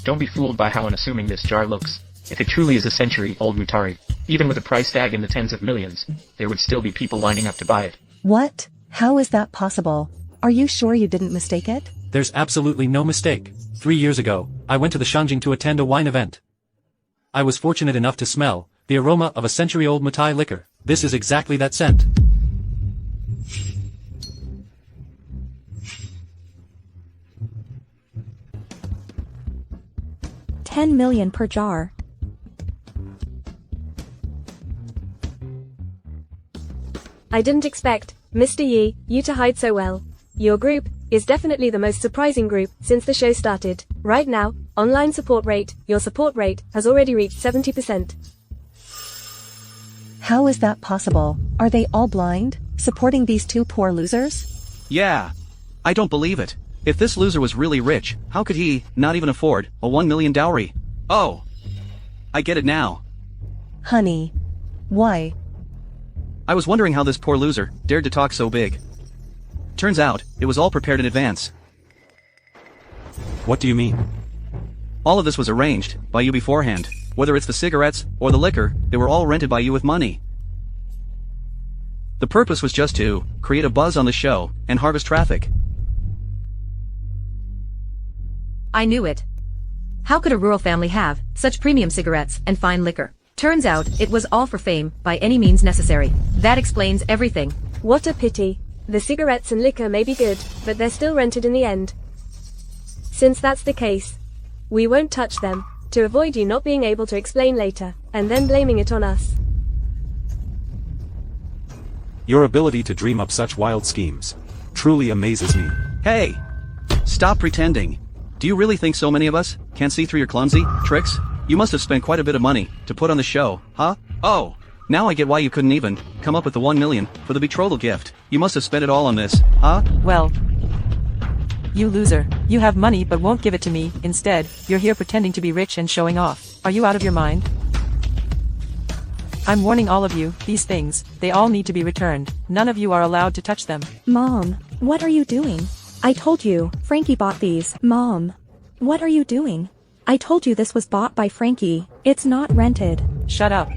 Don't be fooled by how unassuming this jar looks. If it truly is a century-old Mutari, even with a price tag in the tens of millions, there would still be people lining up to buy it. What? How is that possible? Are you sure you didn't mistake it? There's absolutely no mistake. 3 years ago, I went to the Shangjing to attend a wine event. I was fortunate enough to smell the aroma of a century-old Mutai liquor. This is exactly that scent. $10 million per jar. I didn't expect, Mr. Yi, you to hide so well. Your group is definitely the most surprising group since the show started. Right now, online support rate, your support rate has already reached 70%. How is that possible? Are they all blind, supporting these two poor losers? Yeah. I don't believe it. If this loser was really rich, how could he not even afford a 1 million dowry? Oh. I get it now. Honey. Why? I was wondering how this poor loser dared to talk so big. Turns out, it was all prepared in advance. What do you mean? All of this was arranged by you beforehand. Whether it's the cigarettes or the liquor, they were all rented by you with money. The purpose was just to create a buzz on the show and harvest traffic. I knew it. How could a rural family have such premium cigarettes and fine liquor? Turns out, it was all for fame, by any means necessary. That explains everything. What a pity. The cigarettes and liquor may be good, but they're still rented in the end. Since that's the case, we won't touch them, to avoid you not being able to explain later, and then blaming it on us. Your ability to dream up such wild schemes truly amazes me. Hey! Stop pretending. Do you really think so many of us can't see through your clumsy tricks? You must have spent quite a bit of money to put on the show, huh? Oh! Now I get why you couldn't even come up with the 1 million for the betrothal gift. You must have spent it all on this, huh? Well, you loser. You have money but won't give it to me. Instead, you're here pretending to be rich and showing off. Are you out of your mind? I'm warning all of you, these things, they all need to be returned. None of you are allowed to touch them. Mom, what are you doing? I told you, Frankie bought these. Mom, what are you doing? I told you this was bought by Frankie. It's not rented. Shut up.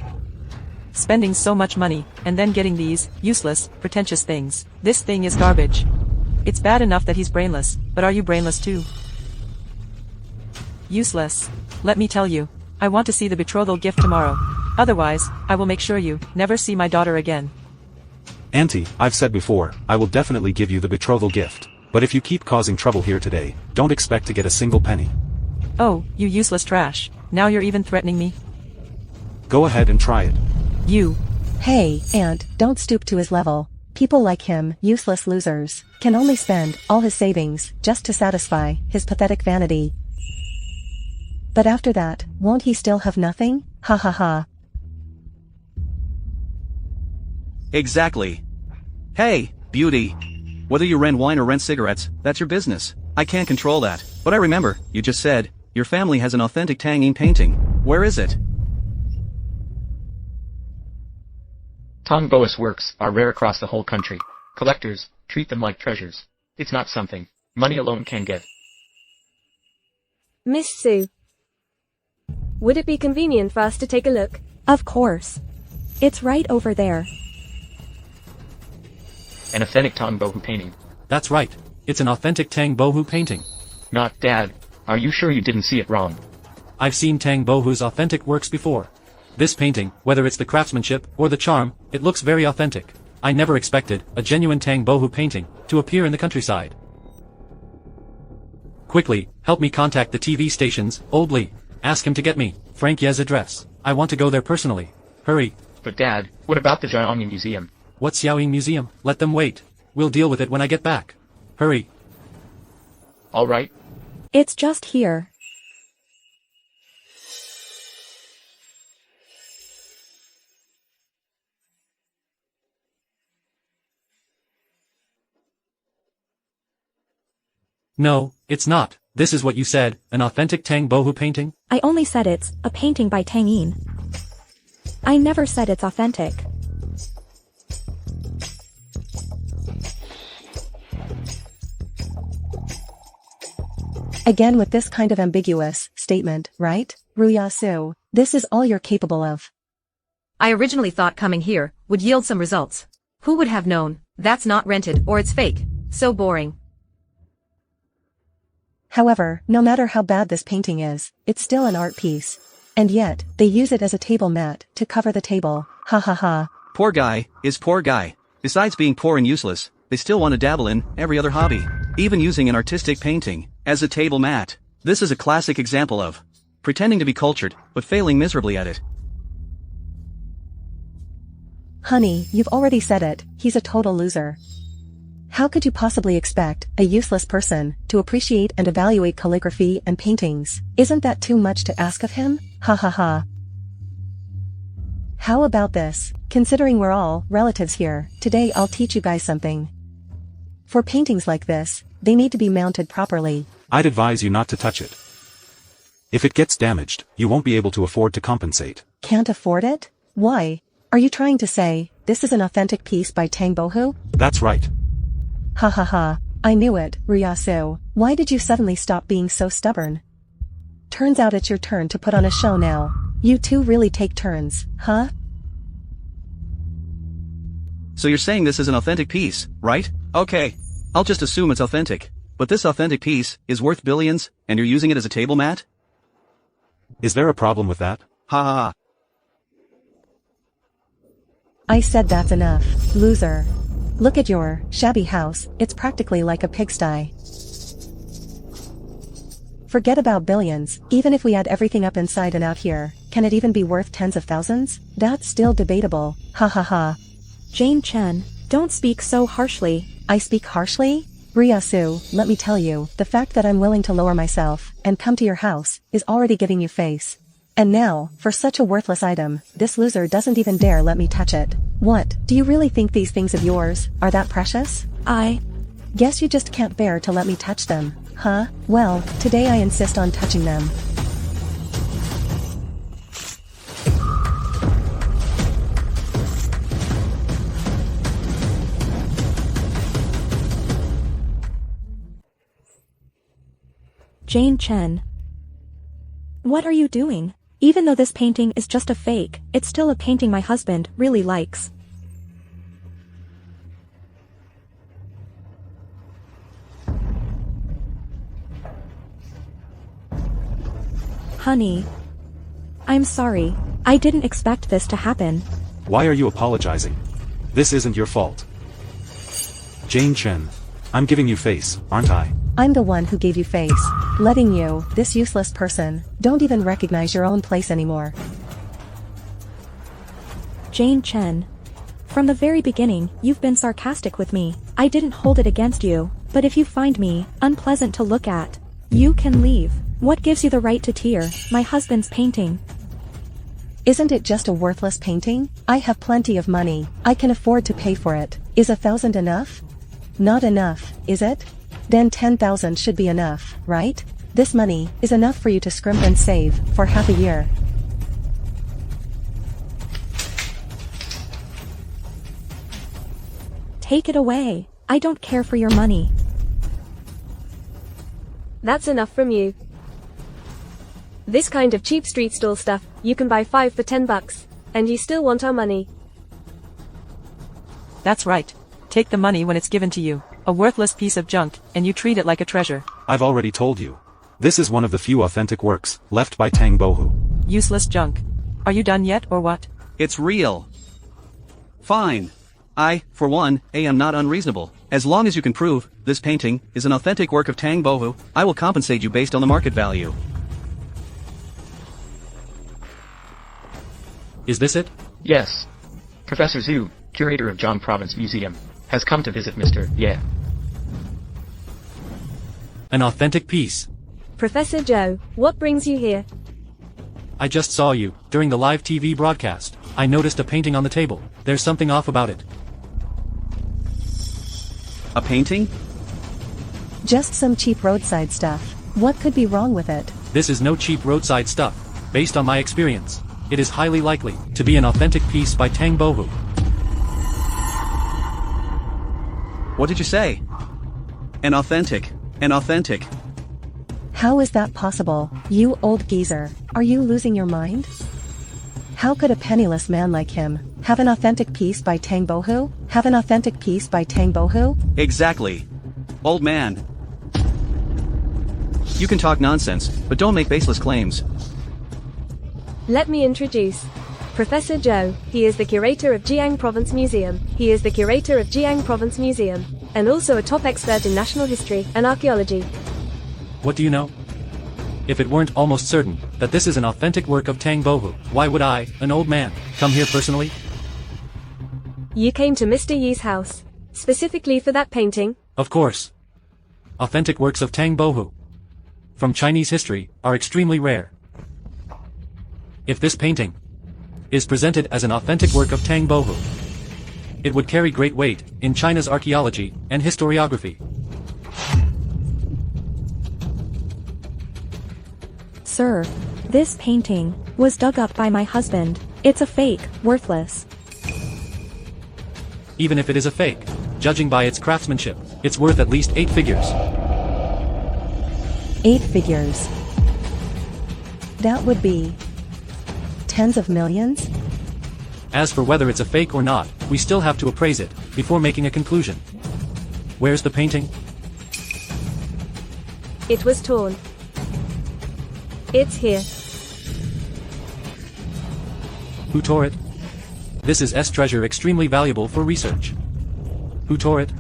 Spending so much money, and then getting these, useless, pretentious things. This thing is garbage. It's bad enough that he's brainless, but are you brainless too? Useless. Let me tell you, I want to see the betrothal gift tomorrow. Otherwise, I will make sure you never see my daughter again. Auntie, I've said before, I will definitely give you the betrothal gift. But if you keep causing trouble here today, don't expect to get a single penny. Oh, you useless trash. Now you're even threatening me? Go ahead and try it. You. Hey, Aunt, don't stoop to his level. People like him, useless losers, can only spend all his savings just to satisfy his pathetic vanity. But after that, won't he still have nothing? Ha ha ha. Exactly. Hey, beauty. Whether you rent wine or rent cigarettes, that's your business. I can't control that. But I remember, you just said, your family has an authentic Tanging painting. Where is it? Tang Boas works are rare across the whole country. Collectors treat them like treasures. It's not something money alone can get. Miss Sue. Would it be convenient for us to take a look? Of course. It's right over there. An authentic Tang Bohu painting. That's right. It's an authentic Tang Bohu painting. Not Dad. Are you sure you didn't see it wrong? I've seen Tang Bohu's authentic works before. This painting, whether it's the craftsmanship or the charm, it looks very authentic. I never expected a genuine Tang Bohu painting to appear in the countryside. Quickly, help me contact the TV stations, Old Lee. Ask him to get me Frank Ye's address. I want to go there personally. Hurry. But Dad, what about the Jiaoying Museum? What's Xiaoying Museum? Let them wait. We'll deal with it when I get back. Hurry. All right. It's just here. No, it's not. This is what you said, an authentic Tang Bohu painting? I only said it's a painting by Tang Yin. I never said it's authentic. Again with this kind of ambiguous statement, right? Ruya Su, this is all you're capable of. I originally thought coming here would yield some results. Who would have known? That's not rented or it's fake. So boring. However, no matter how bad this painting is, it's still an art piece. And yet, they use it as a table mat to cover the table. Ha ha ha. Poor guy is poor guy. Besides being poor and useless, they still want to dabble in every other hobby. Even using an artistic painting as a table mat. This is a classic example of pretending to be cultured, but failing miserably at it. Honey, you've already said it, he's a total loser. How could you possibly expect a useless person to appreciate and evaluate calligraphy and paintings? Isn't that too much to ask of him? Ha ha ha. How about this? Considering we're all relatives here, today I'll teach you guys something. For paintings like this, they need to be mounted properly. I'd advise you not to touch it. If it gets damaged, you won't be able to afford to compensate. Can't afford it? Why? Are you trying to say, this is an authentic piece by Tang Bohu? That's right. Ha ha ha, I knew it, Ryasu. Why did you suddenly stop being so stubborn? Turns out it's your turn to put on a show now. You two really take turns, huh? So you're saying this is an authentic piece, right? Okay. I'll just assume it's authentic. But this authentic piece is worth billions, and you're using it as a table mat? Is there a problem with that? Ha ha ha. I said that's enough, loser. Look at your shabby house, it's practically like a pigsty. Forget about billions, even if we add everything up inside and out here, can it even be worth tens of thousands? That's still debatable, ha ha ha. Jane Chen, don't speak so harshly. I speak harshly? Ryasu, let me tell you, the fact that I'm willing to lower myself and come to your house is already getting you face. And now, for such a worthless item, this loser doesn't even dare let me touch it. What, do you really think these things of yours are that precious? I guess you just can't bear to let me touch them, huh? Well, today I insist on touching them. Jane Chen. What are you doing? Even though this painting is just a fake, it's still a painting my husband really likes. Honey. I'm sorry. I didn't expect this to happen. Why are you apologizing? This isn't your fault. Jane Chen. I'm giving you face, aren't I? I'm the one who gave you face, letting you, this useless person, don't even recognize your own place anymore. Jane Chen. From the very beginning, you've been sarcastic with me. I didn't hold it against you, but if you find me unpleasant to look at, you can leave. What gives you the right to tear my husband's painting? Isn't it just a worthless painting? I have plenty of money. I can afford to pay for it. Is 1,000 enough? Not enough, is it? Then 10,000 should be enough, right? This money is enough for you to scrimp and save for half a year. Take it away. I don't care for your money. That's enough from you. This kind of cheap street stall stuff, you can buy 5 for $10. And you still want our money. That's right. Take the money when it's given to you, a worthless piece of junk, and you treat it like a treasure. I've already told you. This is one of the few authentic works left by Tang Bohu. Useless junk. Are you done yet or what? It's real. Fine. I, for one, am not unreasonable. As long as you can prove this painting is an authentic work of Tang Bohu, I will compensate you based on the market value. Is this it? Yes. Professor Zhu, curator of Jiang Province Museum, has come to visit Mr. Ye. An authentic piece. Professor Zhou, what brings you here? I just saw you, during the live TV broadcast. I noticed a painting on the table. There's something off about it. A painting? Just some cheap roadside stuff. What could be wrong with it? This is no cheap roadside stuff. Based on my experience, it is highly likely to be an authentic piece by Tang Bohu. What did you say? An authentic. How is that possible, you old geezer? Are you losing your mind? How could a penniless man like him have an authentic piece by Tang Bohu? Exactly. Old man. You can talk nonsense, but don't make baseless claims. Let me introduce Professor Zhou. He is the curator of Jiang Province Museum. And also a top expert in national history and archaeology. What do you know? If it weren't almost certain that this is an authentic work of Tang Bohu, why would I, an old man, come here personally? You came to Mr. Yi's house, specifically for that painting? Of course. Authentic works of Tang Bohu from Chinese history are extremely rare. If this painting is presented as an authentic work of Tang Bohu, it would carry great weight in China's archaeology and historiography. Sir, this painting was dug up by my husband. It's a fake, worthless. Even if it is a fake, judging by its craftsmanship, it's worth at least 8 figures. 8 figures. That would be tens of millions? As for whether it's a fake or not, we still have to appraise it before making a conclusion. Where's the painting? It was torn. It's here. Who tore it? This is treasure extremely valuable for research. Who tore it?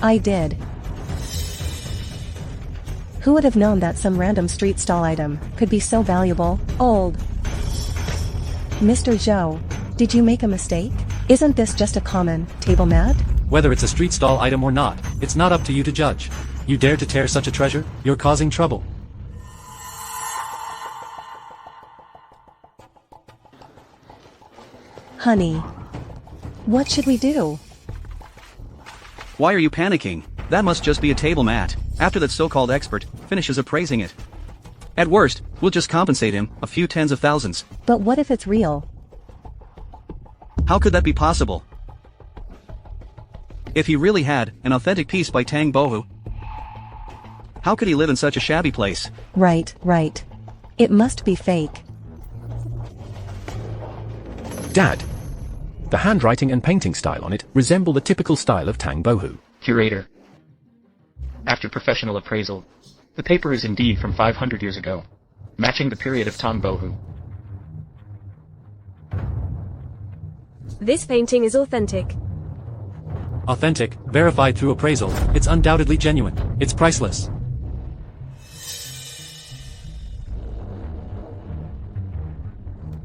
I did. Who would have known that some random street stall item could be so valuable? Old. Mr. Zhou, did you make a mistake? Isn't this just a common table mat? Whether it's a street stall item or not, it's not up to you to judge. You dare to tear such a treasure? You're causing trouble. Honey, what should we do? Why are you panicking? That must just be a table mat, after that so-called expert finishes appraising it. At worst, we'll just compensate him a few tens of thousands. But what if it's real? How could that be possible? If he really had an authentic piece by Tang Bohu, how could he live in such a shabby place? Right. It must be fake. Dad. The handwriting and painting style on it resemble the typical style of Tang Bohu. Curator. After professional appraisal, the paper is indeed from 500 years ago, matching the period of Tang Bohu. This painting is authentic. Authentic, verified through appraisal, it's undoubtedly genuine. It's priceless.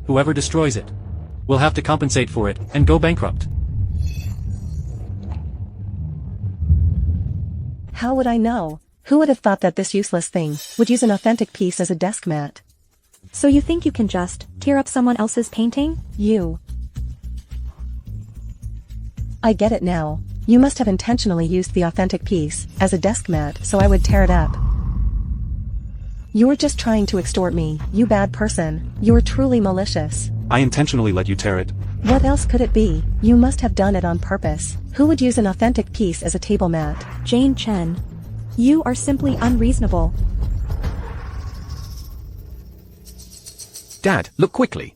Whoever destroys it will have to compensate for it and go bankrupt. How would I know? Who would have thought that this useless thing would use an authentic piece as a desk mat? So you think you can just tear up someone else's painting? I get it now. You must have intentionally used the authentic piece as a desk mat so I would tear it up. You're just trying to extort me, you bad person. You're truly malicious. I intentionally let you tear it. What else could it be? You must have done it on purpose. Who would use an authentic piece as a table mat? Jane Chen. You are simply unreasonable. Dad, look quickly.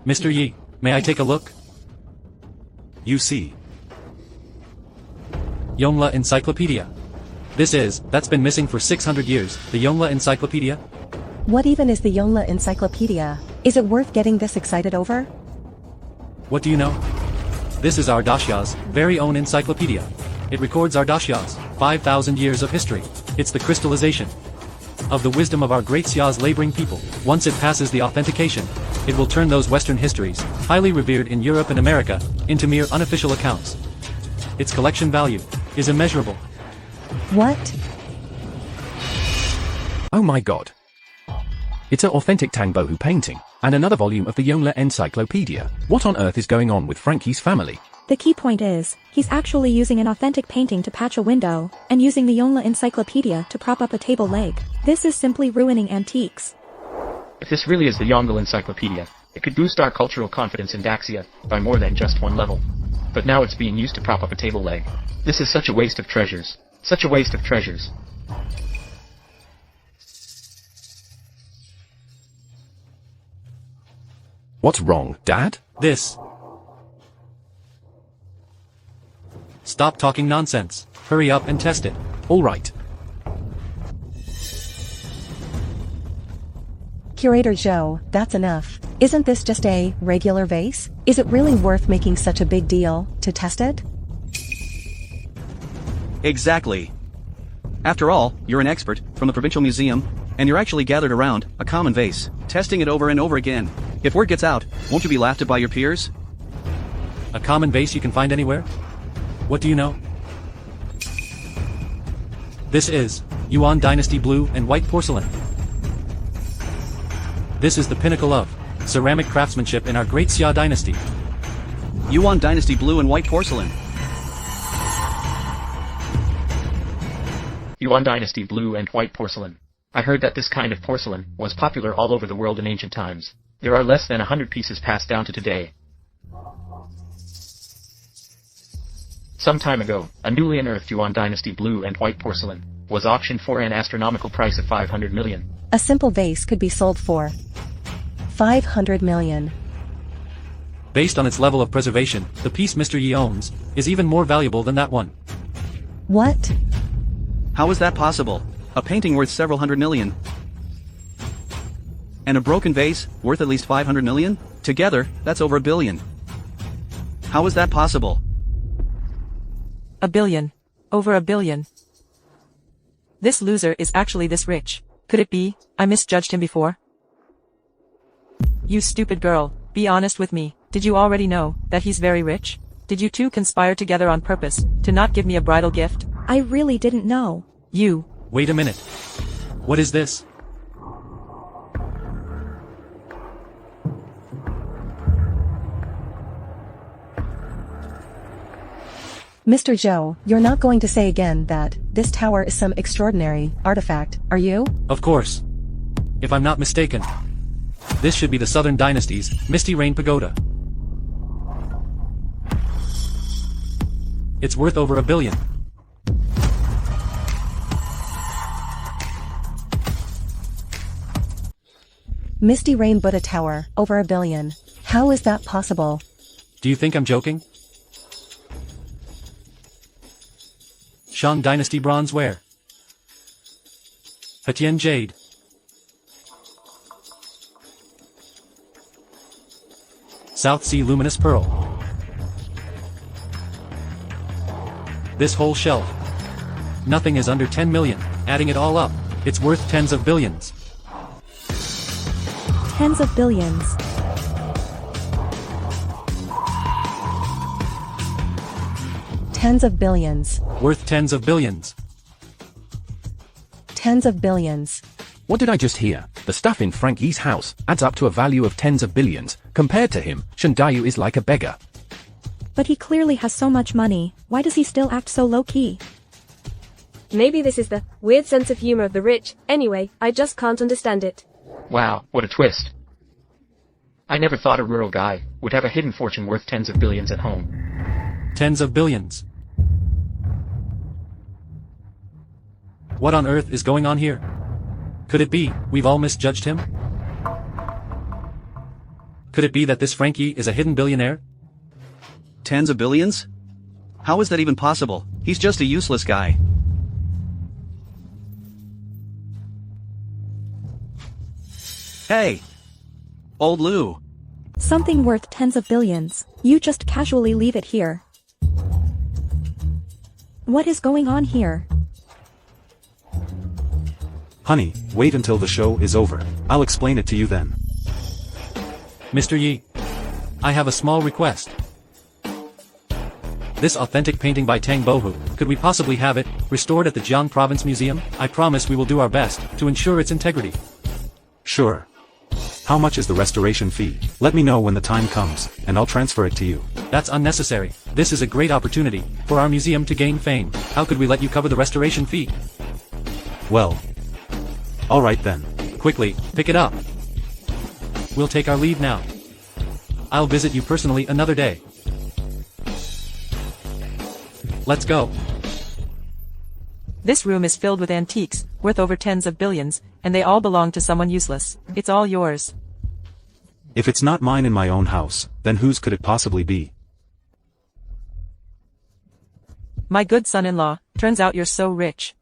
Mr. Yi, may I take a look? You see. Yongle Encyclopedia. That's been missing for 600 years, the Yongle Encyclopedia? What even is the Yongle Encyclopedia? Is it worth getting this excited over? What do you know? This is Ardashia's very own encyclopedia. It records Ardashia's 5,000 years of history. It's the crystallization of the wisdom of our great Xia's laboring people. Once it passes the authentication, it will turn those Western histories, highly revered in Europe and America, into mere unofficial accounts. Its collection value is immeasurable. What? Oh my god. It's an authentic Tang Bohu painting, and another volume of the Yongle Encyclopedia. What on earth is going on with Frankie's family? The key point is, he's actually using an authentic painting to patch a window, and using the Yongle Encyclopedia to prop up a table leg. This is simply ruining antiques. If this really is the Yongle Encyclopedia, it could boost our cultural confidence in Daxia by more than just one level. But now it's being used to prop up a table leg. This is such a waste of treasures. Such a waste of treasures. What's wrong, Dad? This. Stop talking nonsense. Hurry up and test it. All right. Curator Zhou, that's enough. Isn't this just a regular vase? Is it really worth making such a big deal to test it? Exactly. After all, you're an expert from the provincial museum, and you're actually gathered around a common vase, testing it over and over again. If word gets out, won't you be laughed at by your peers? A common vase you can find anywhere? What do you know? This is Yuan Dynasty blue and white porcelain. This is the pinnacle of ceramic craftsmanship in our great Xia dynasty. Yuan Dynasty blue and white porcelain. Yuan Dynasty blue and white porcelain. I heard that this kind of porcelain was popular all over the world in ancient times. There are less than 100 pieces passed down to today. Some time ago, a newly unearthed Yuan Dynasty blue and white porcelain was auctioned for an astronomical price of 500 million. A simple vase could be sold for 500 million. Based on its level of preservation, the piece Mr. Yi owns is even more valuable than that one. What? How is that possible? A painting worth several hundred million. And a broken vase worth at least 500 million? Together, that's over $1 billion. How is that possible? $1 billion. Over $1 billion. This loser is actually this rich. Could it be, I misjudged him before? You stupid girl, be honest with me. Did you already know that he's very rich? Did you two conspire together on purpose to not give me a bridal gift? I really didn't know. You. Wait a minute. What is this? Mr. Zhou, you're not going to say again that this tower is some extraordinary artifact, are you? Of course. If I'm not mistaken, this should be the Southern Dynasty's Misty Rain Pagoda. It's worth over $1 billion. Misty Rain Buddha Tower, over $1 billion. How is that possible? Do you think I'm joking? Shang Dynasty bronze ware. Hetian jade. South Sea luminous pearl. This whole shelf. Nothing is under 10 million. Adding it all up, it's worth tens of billions. Tens of billions. Tens of billions. Worth tens of billions. Tens of billions. What did I just hear? The stuff in Frankie's house adds up to a value of tens of billions. Compared to him, Shandayu is like a beggar. But he clearly has so much money, why does he still act so low-key? Maybe this is the weird sense of humor of the rich. Anyway, I just can't understand it. Wow, what a twist. I never thought a rural guy would have a hidden fortune worth tens of billions at home. Tens of billions. What on earth is going on here? Could it be we've all misjudged him? Could it be that this Frankie is a hidden billionaire? Tens of billions? How is that even possible? He's just a useless guy. Hey! Old Lou. Something worth tens of billions. You just casually leave it here. What is going on here? Honey, wait until the show is over. I'll explain it to you then. Mr. Yi, I have a small request. This authentic painting by Tang Bohu, could we possibly have it restored at the Jiang Province Museum? I promise we will do our best to ensure its integrity. Sure. How much is the restoration fee? Let me know when the time comes, and I'll transfer it to you. That's unnecessary. This is a great opportunity for our museum to gain fame. How could we let you cover the restoration fee? Well. Alright then. Quickly, pick it up. We'll take our leave now. I'll visit you personally another day. Let's go. This room is filled with antiques, worth over tens of billions, and they all belong to someone useless. It's all yours. If it's not mine in my own house, then whose could it possibly be? My good son-in-law, turns out you're so rich.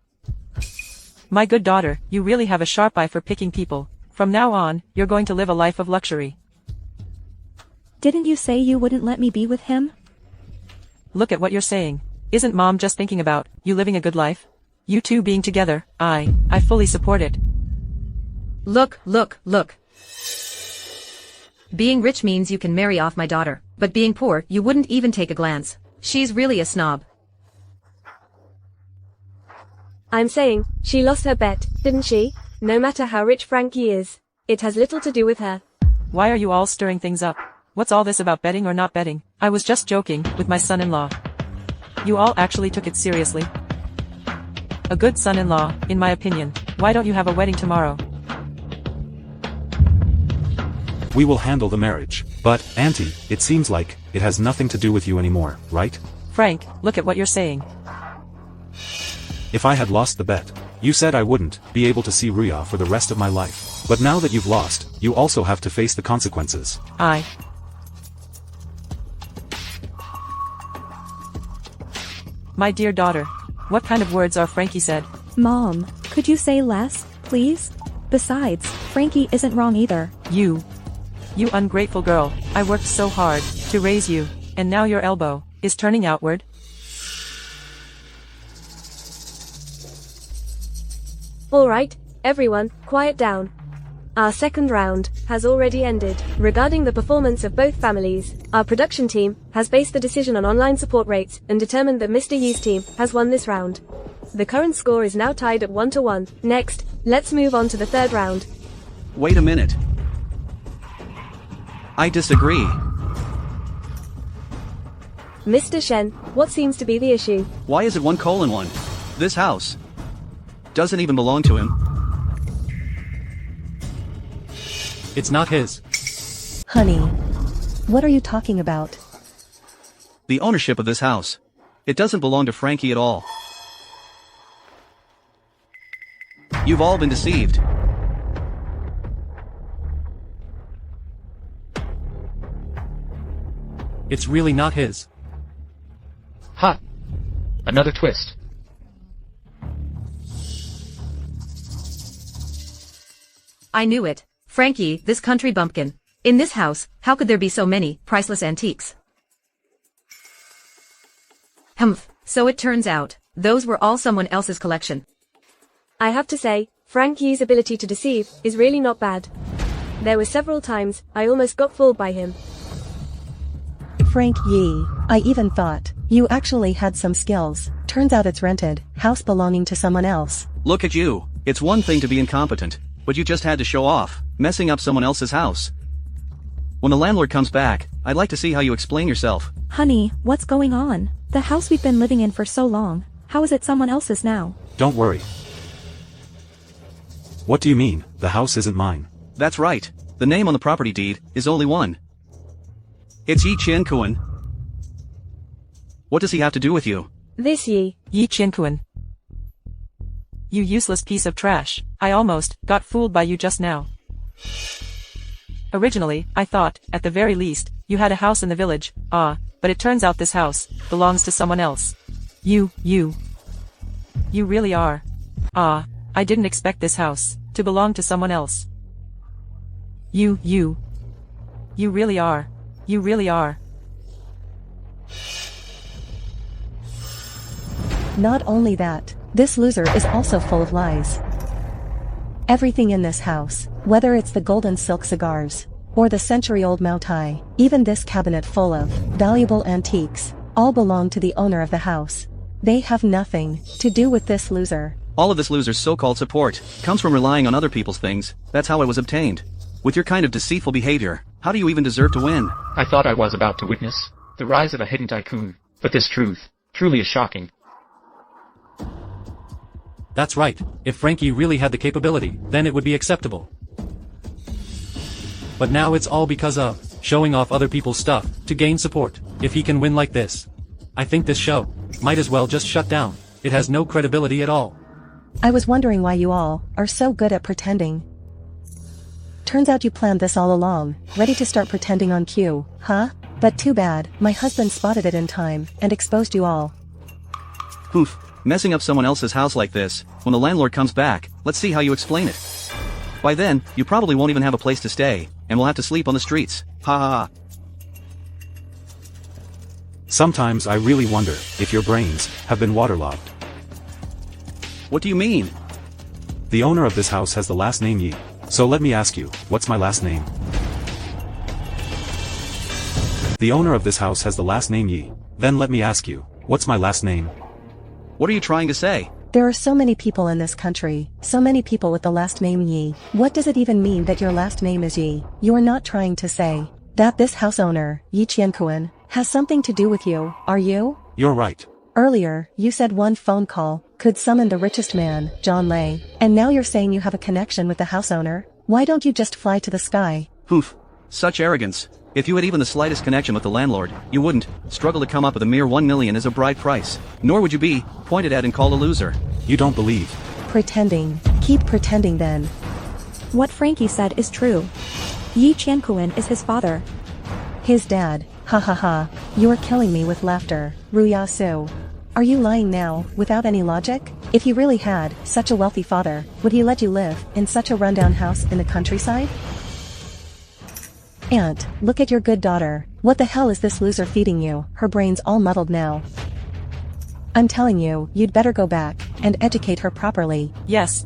My good daughter, you really have a sharp eye for picking people. From now on, you're going to live a life of luxury. Didn't you say you wouldn't let me be with him? Look at what you're saying. Isn't Mom just thinking about you living a good life? You two being together, I fully support it. Look. Being rich means you can marry off my daughter, but being poor, you wouldn't even take a glance. She's really a snob. I'm saying, she lost her bet, didn't she? No matter how rich Frankie is, it has little to do with her. Why are you all stirring things up? What's all this about betting or not betting? I was just joking with my son-in-law. You all actually took it seriously. A good son-in-law, in my opinion. Why don't you have a wedding tomorrow? We will handle the marriage. But, Auntie, it seems like it has nothing to do with you anymore, right? Frank, look at what you're saying. If I had lost the bet, you said I wouldn't be able to see Ruya for the rest of my life. But now that you've lost, you also have to face the consequences. My dear daughter, what kind of words are Frankie said? Mom, could you say less, please? Besides, Frankie isn't wrong either. You ungrateful girl, I worked so hard to raise you, and now your elbow is turning outward. Alright, everyone, quiet down. Our second round has already ended. Regarding the performance of both families, our production team has based the decision on online support rates and determined that Mr. Yi's team has won this round. The current score is now tied at 1-1. Next, let's move on to the third round. Wait a minute. I disagree. Mr. Shen, what seems to be the issue? Why is it 1:1? This house doesn't even belong to him. It's not his. Honey, what are you talking about? The ownership of this house. It doesn't belong to Frankie at all. You've all been deceived. It's really not his. Ha! Another twist. I knew it. Frankie, this country bumpkin. In this house, how could there be so many priceless antiques? Humph, so it turns out, those were all someone else's collection. I have to say, Frankie's ability to deceive is really not bad. There were several times I almost got fooled by him. Frank Yi, I even thought you actually had some skills. Turns out it's rented, house belonging to someone else. Look at you. It's one thing to be incompetent, but you just had to show off, messing up someone else's house. When the landlord comes back, I'd like to see how you explain yourself. Honey, what's going on? The house we've been living in for so long, how is it someone else's now? Don't worry. What do you mean, the house isn't mine? That's right. The name on the property deed is only one. It's Yi Qiankuan. What does he have to do with you? This Yi Qiankuan. You useless piece of trash. I almost got fooled by you just now. Originally, I thought, at the very least, you had a house in the village, but it turns out this house belongs to someone else. You really are. I didn't expect this house to belong to someone else. You really are. You really are. Not only that, this loser is also full of lies. Everything in this house, whether it's the golden silk cigars, or the century-old Mao Tai, even this cabinet full of valuable antiques, all belong to the owner of the house. They have nothing to do with this loser. All of this loser's so-called support comes from relying on other people's things. That's how it was obtained. With your kind of deceitful behavior, how do you even deserve to win? I thought I was about to witness the rise of a hidden tycoon, but this truth truly is shocking. That's right, if Frankie really had the capability, then it would be acceptable. But now it's all because of showing off other people's stuff to gain support. If he can win like this, I think this show might as well just shut down. It has no credibility at all. I was wondering why you all are so good at pretending. Turns out you planned this all along, ready to start pretending on cue, huh? But too bad, my husband spotted it in time and exposed you all. Oof. Messing up someone else's house like this, when the landlord comes back, let's see how you explain it. By then, you probably won't even have a place to stay, and will have to sleep on the streets. Ha ha ha. Sometimes I really wonder if your brains have been waterlogged. What do you mean? The owner of this house has the last name Yi. So let me ask you, what's my last name? The owner of this house has the last name Yi. Then let me ask you, what's my last name? What are you trying to say? There are so many people in this country, so many people with the last name Yi. What does it even mean that your last name is Yi? You are not trying to say that this house owner, Yi Qiankuan, has something to do with you, are you? You're right. Earlier, you said one phone call could summon the richest man, John Lei, and now you're saying you have a connection with the house owner? Why don't you just fly to the sky? Oof. Such arrogance. If you had even the slightest connection with the landlord, you wouldn't struggle to come up with a mere 1 million as a bride price. Nor would you be pointed at and called a loser. You don't believe. Pretending. Keep pretending then. What Frankie said is true. Yi Qiankuan is his father. His dad. Ha ha ha. You're killing me with laughter, Ruya Su. Are you lying now, without any logic? If he really had such a wealthy father, would he let you live in such a rundown house in the countryside? Aunt, look at your good daughter. What the hell is this loser feeding you? Her brain's all muddled now. I'm telling you, you'd better go back and educate her properly. Yes.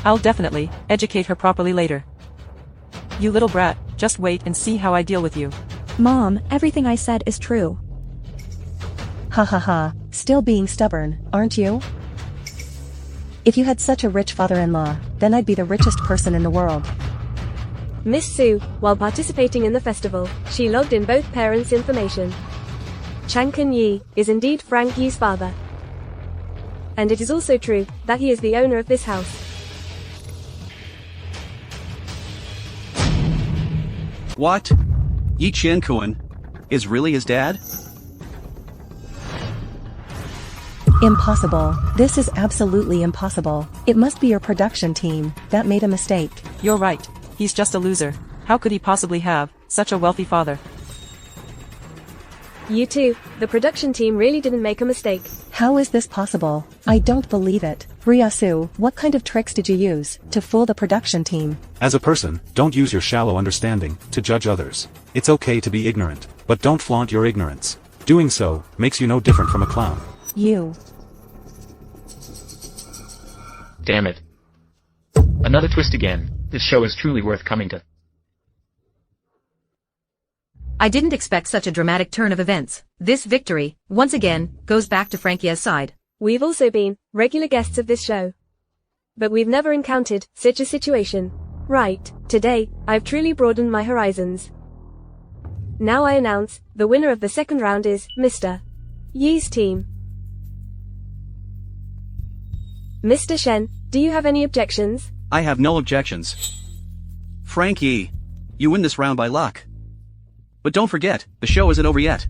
I'll definitely educate her properly later. You little brat, just wait and see how I deal with you. Mom, everything I said is true. Ha ha ha, still being stubborn, aren't you? If you had such a rich father-in-law, then I'd be the richest person in the world. Miss Su, while participating in the festival, she logged in both parents' information. Changken Yi is indeed Frank Yi's father. And it is also true that he is the owner of this house. What? Yi Qiankuan is really his dad? Impossible. This is absolutely impossible. It must be your production team that made a mistake. You're right. He's just a loser. How could he possibly have such a wealthy father? You too, the production team really didn't make a mistake. How is this possible? I don't believe it. Ryasu, what kind of tricks did you use to fool the production team? As a person, don't use your shallow understanding to judge others. It's okay to be ignorant, but don't flaunt your ignorance. Doing so makes you no different from a clown. You. Damn it. Another twist again. This show is truly worth coming to. I didn't expect such a dramatic turn of events. This victory, once again, goes back to Frankie's side. We've also been regular guests of this show. But we've never encountered such a situation. Right, today, I've truly broadened my horizons. Now I announce, the winner of the second round is Mr. Yi's team. Mr. Shen, do you have any objections? I have no objections. Frankie, you win this round by luck. But don't forget, the show isn't over yet.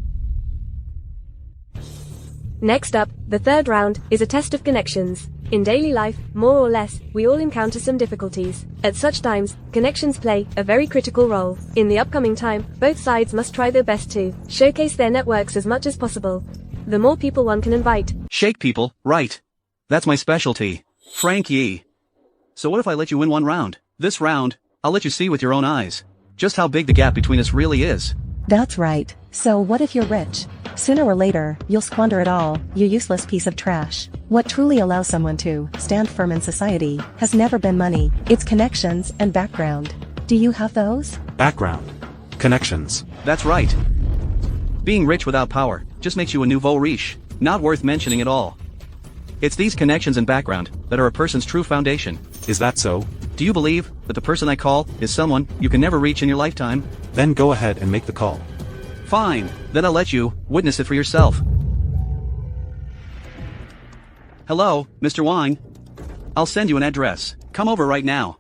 Next up, the third round, is a test of connections. In daily life, more or less, we all encounter some difficulties. At such times, connections play a very critical role. In the upcoming time, both sides must try their best to showcase their networks as much as possible. The more people one can invite. Shake people, right. That's my specialty. Frankie. So what if I let you win one round? This round, I'll let you see with your own eyes just how big the gap between us really is. That's right. So what if you're rich? Sooner or later, you'll squander it all, you useless piece of trash. What truly allows someone to stand firm in society has never been money, it's connections and background. Do you have those? Background. Connections. That's right. Being rich without power just makes you a nouveau riche, not worth mentioning at all. It's these connections and background that are a person's true foundation. Is that so? Do you believe that the person I call is someone you can never reach in your lifetime? Then go ahead and make the call. Fine, then I'll let you witness it for yourself. Hello, Mr. Wang. I'll send you an address. Come over right now.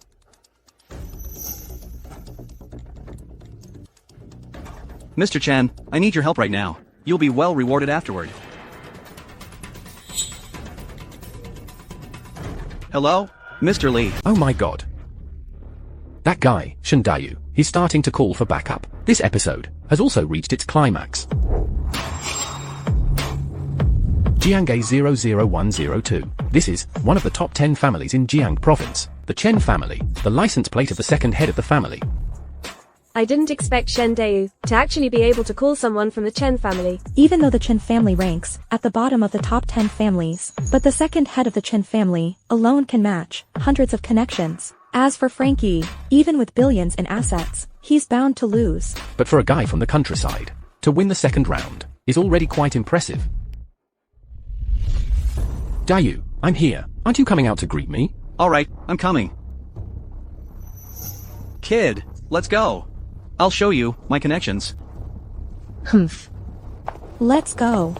Mr. Chen, I need your help right now. You'll be well rewarded afterward. Hello? Mr. Li. Oh my god. That guy, Shendayu, he's starting to call for backup. This episode has also reached its climax. Jianghe 00102. This is one of the top 10 families in Jiang province. The Chen family, the license plate of the second head of the family. I didn't expect Shen Dayu to actually be able to call someone from the Chen family. Even though the Chen family ranks at the bottom of the top 10 families, but the second head of the Chen family alone can match hundreds of connections. As for Frankie, even with billions in assets, he's bound to lose. But for a guy from the countryside, to win the second round is already quite impressive. Dayu, I'm here. Aren't you coming out to greet me? Alright, I'm coming. Kid, let's go. I'll show you my connections. Humph. Let's go.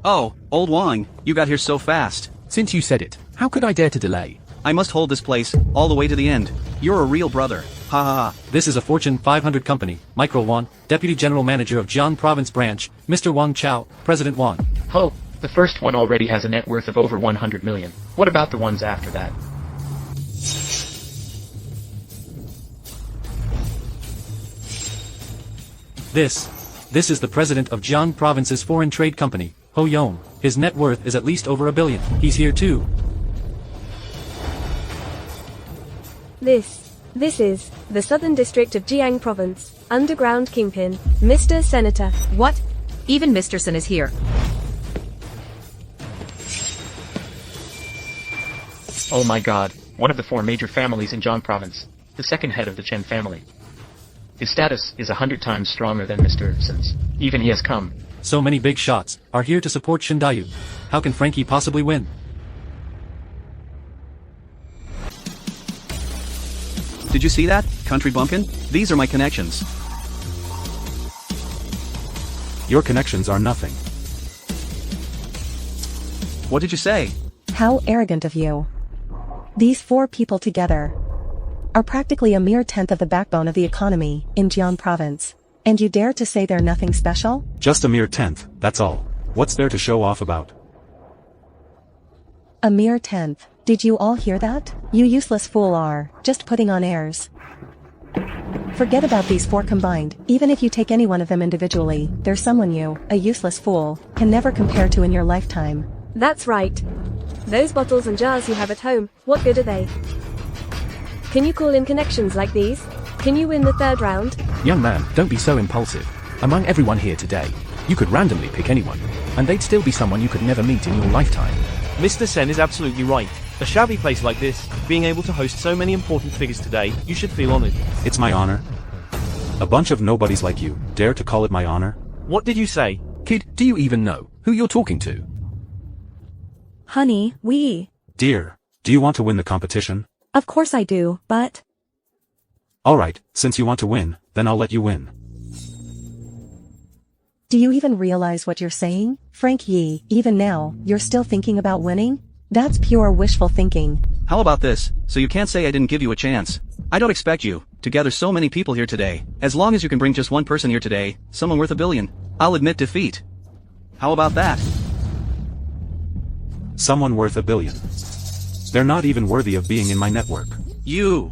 Oh, old Wang, you got here so fast. Since you said it, how could I dare to delay? I must hold this place all the way to the end. You're a real brother. Ha ha ha. This is a Fortune 500 company. Micro Wan, Deputy General Manager of Jian Province Branch, Mr. Wang Chao, President Wan. Oh, the first one already has a net worth of over 100 million. What about the ones after that? This is the president of Jian Province's foreign trade company, Ho Yong. His net worth is at least over $1 billion. He's here too. This is the Southern District of Jiang Province, Underground Kingpin, Mr. Senator. What? Even Mr. Sun is here. Oh my god, one of the 4 major families in Jiang Province, the second head of the Chen family. His status is 100 times stronger than Mr. Sun's. Even he has come. So many big shots are here to support Shendayu. How can Frankie possibly win? Did you see that, country bumpkin? These are my connections. Your connections are nothing. What did you say? How arrogant of you. These 4 people together are practically a mere tenth of the backbone of the economy in Jian Province. And you dare to say they're nothing special? Just a mere tenth, that's all. What's there to show off about? A mere tenth. Did you all hear that? You useless fool are just putting on airs. Forget about these 4 combined. Even if you take any one of them individually, there's someone you, a useless fool, can never compare to in your lifetime. That's right. Those bottles and jars you have at home, what good are they? Can you call in connections like these? Can you win the third round? Young man, don't be so impulsive. Among everyone here today, you could randomly pick anyone, and they'd still be someone you could never meet in your lifetime. Mr. Sen is absolutely right. A shabby place like this, being able to host so many important figures today, you should feel honored. It's my honor. A bunch of nobodies like you dare to call it my honor? What did you say? Kid, do you even know who you're talking to? Honey, Dear, do you want to win the competition? Of course I do, but... Alright, since you want to win, then I'll let you win. Do you even realize what you're saying? Frank Yi, even now, you're still thinking about winning? That's pure wishful thinking. How about this, so you can't say I didn't give you a chance. I don't expect you to gather so many people here today. As long as you can bring just one person here today, someone worth $1 billion, I'll admit defeat. How about that? Someone worth $1 billion. They're not even worthy of being in my network. You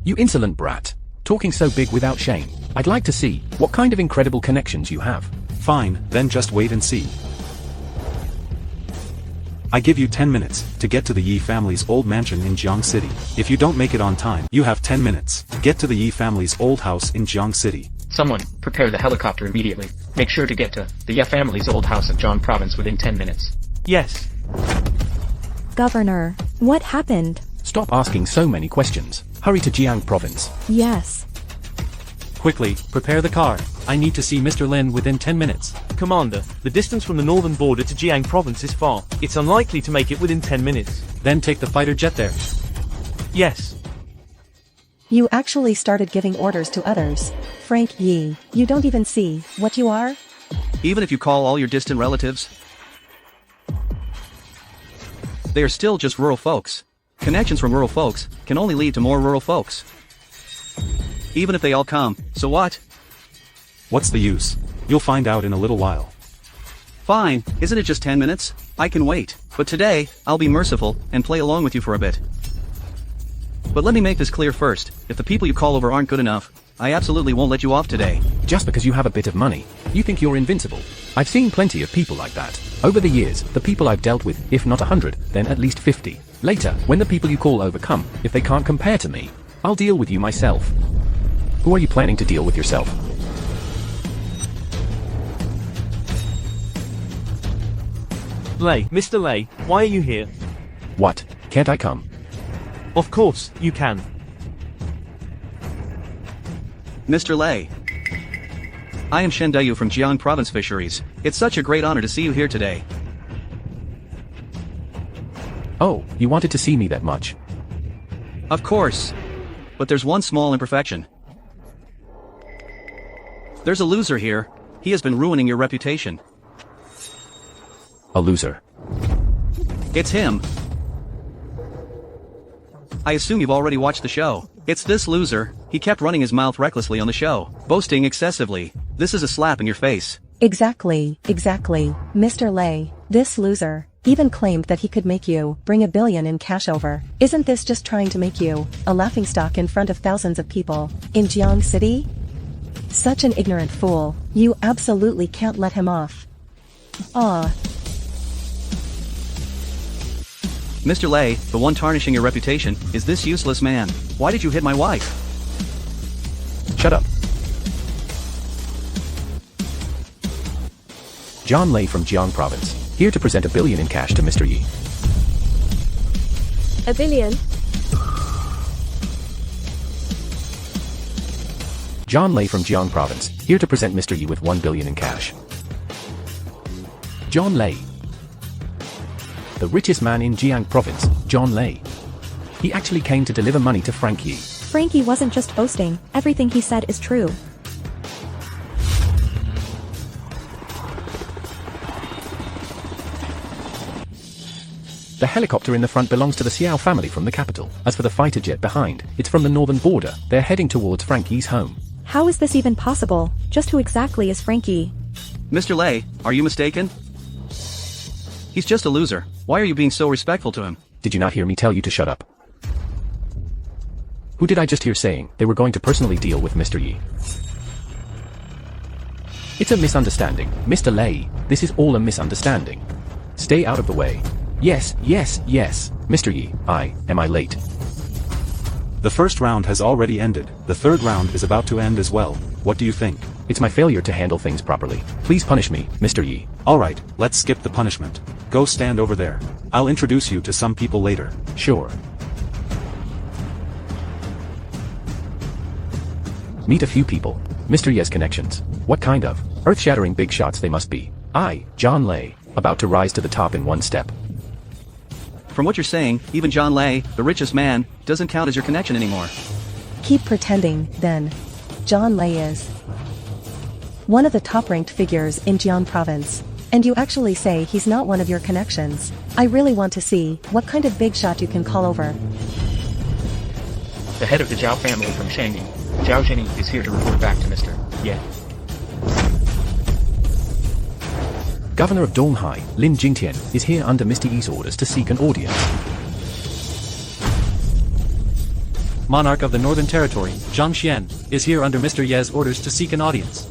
insolent brat. Talking so big without shame. I'd like to see what kind of incredible connections you have. Fine, then just wait and see. I give you 10 minutes to get to the Yi family's old mansion in Jiang City. If you don't make it on time, you have 10 minutes. Get to the Yi family's old house in Jiang City. Someone, prepare the helicopter immediately. Make sure to get to the Ye family's old house of Zhang province within 10 minutes. Yes. Governor, what happened? Stop asking so many questions. Hurry to Jiang province. Yes. Quickly, prepare the car. I need to see Mr. Lin within 10 minutes. Commander, the distance from the northern border to Jiang province is far. It's unlikely to make it within 10 minutes. Then take the fighter jet there. Yes. You actually started giving orders to others. Frank Yi, you don't even see what you are? Even if you call all your distant relatives, they are still just rural folks. Connections from rural folks can only lead to more rural folks. Even if they all come, so what? What's the use? You'll find out in a little while. Fine, isn't it just 10 minutes? I can wait. But today, I'll be merciful and play along with you for a bit. But let me make this clear first. If the people you call over aren't good enough, I absolutely won't let you off today. Just because you have a bit of money, you think you're invincible. I've seen plenty of people like that. Over the years, the people I've dealt with, if not 100, then at least 50. Later, when the people you call over come, if they can't compare to me, I'll deal with you myself. Who are you planning to deal with yourself? Lei, Mr. Lei, why are you here? What? Can't I come? Of course, you can. Mr. Lei. I am Shen Dayu from Jiang Province Fisheries. It's such a great honor to see you here today. Oh, you wanted to see me that much? Of course. But there's one small imperfection. There's a loser here. He has been ruining your reputation. A loser. It's him. I assume you've already watched the show. It's this loser. He kept running his mouth recklessly on the show, boasting excessively. This is a slap in your face. Exactly. Mr. Lei, this loser, even claimed that he could make you bring $1 billion in cash over. Isn't this just trying to make you a laughingstock in front of thousands of people in Jiang City? Such an ignorant fool. You absolutely can't let him off. Mr. Lei, the one tarnishing your reputation is this useless man. Why did you hit my wife? Shut up. John Lei from Jiang Province, here to present $1 billion in cash to Mr. Yi. $1 billion? John Lei from Jiang Province, here to present Mr. Yi with $1 billion in cash. John Lei. The richest man in Jiang Province, John Lei. He actually came to deliver money to Frank Yi. Frankie wasn't just boasting, everything he said is true. The helicopter in the front belongs to the Xiao family from the capital. As for the fighter jet behind, it's from the northern border. They're heading towards Frankie's home. How is this even possible? Just who exactly is Frankie? Mr. Lei, are you mistaken? He's just a loser. Why are you being so respectful to him? Did you not hear me tell you to shut up? Who did I just hear saying they were going to personally deal with Mr. Yi? It's a misunderstanding, Mr. Lei. This is all a misunderstanding. Stay out of the way. Yes. Mr. Yi, am I late? The first round has already ended. The third round is about to end as well. What do you think? It's my failure to handle things properly. Please punish me, Mr. Yi. Alright, let's skip the punishment. Go stand over there. I'll introduce you to some people later. Sure. Meet a few people. Mr. Yi's connections. What kind of earth-shattering big shots they must be. I, John Lei, about to rise to the top in one step. From what you're saying, even John Lei, the richest man, doesn't count as your connection anymore. Keep pretending, then. John Lei is. One of the top-ranked figures in Jian province. And you actually say he's not one of your connections. I really want to see what kind of big shot you can call over. The head of the Zhao family from Shanghai, Zhang Xinghe, is here to report back to Mr. Ye. Governor of Donghai, Lin Jingtian, is here under Mr. Yi's orders to seek an audience. Monarch of the Northern Territory, Zhang Xian, is here under Mr. Ye's orders to seek an audience.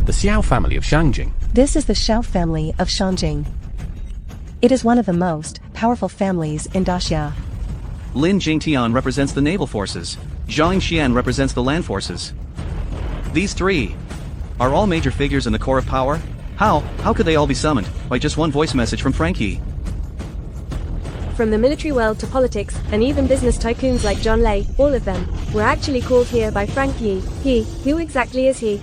The Xiao family of Shangjing. This is the Xiao family of Shangjing. It is one of the most powerful families in Daxia. Lin Jingtian represents the naval forces. Zhang Xian represents the land forces. These three are all major figures in the core of power. How could they all be summoned by just one voice message from Frank Yi? From the military world to politics, and even business tycoons like John Lei, all of them, were actually called here by Frank Yi. Who exactly is he?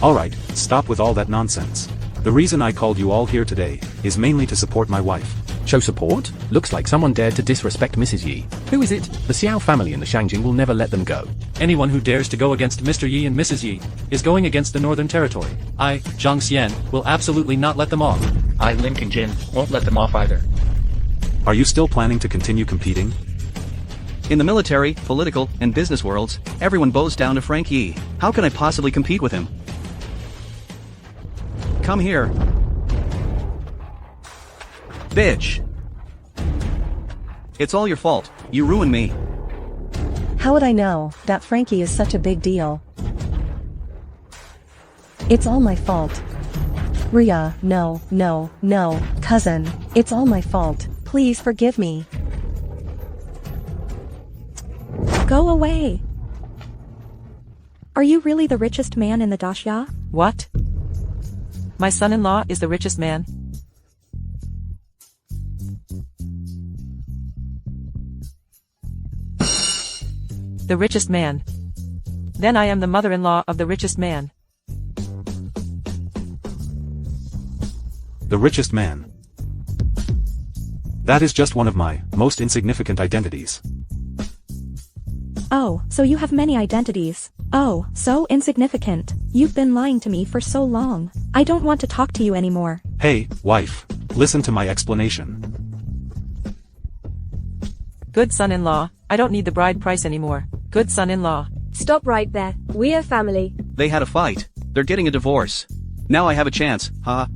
Alright, stop with all that nonsense. The reason I called you all here today is mainly to support my wife. Show support? Looks like someone dared to disrespect Mrs. Yi. Who is it? The Xiao family in the Shangjing will never let them go. Anyone who dares to go against Mr. Yi and Mrs. Yi is going against the Northern Territory. I, Zhang Xian, will absolutely not let them off. I, Lin Kingjin, won't let them off either. Are you still planning to continue competing? In the military, political, and business worlds, everyone bows down to Frank Yi. How can I possibly compete with him? Come here. Bitch. It's all your fault. You ruined me. How would I know that Frankie is such a big deal? It's all my fault. Ria, no, cousin, it's all my fault. Please forgive me. Go away. Are you really the richest man in the Daxia? What? My son-in-law is the richest man? The richest man. Then I am the mother-in-law of the richest man. The richest man. That is just one of my most insignificant identities. Oh, so you have many identities. Oh, so insignificant. You've been lying to me for so long. I don't want to talk to you anymore. Hey, wife, listen to my explanation. Good son-in-law, I don't need the bride price anymore. Good son-in-law. Stop right there. We are family. They had a fight. They're getting a divorce. Now I have a chance, huh?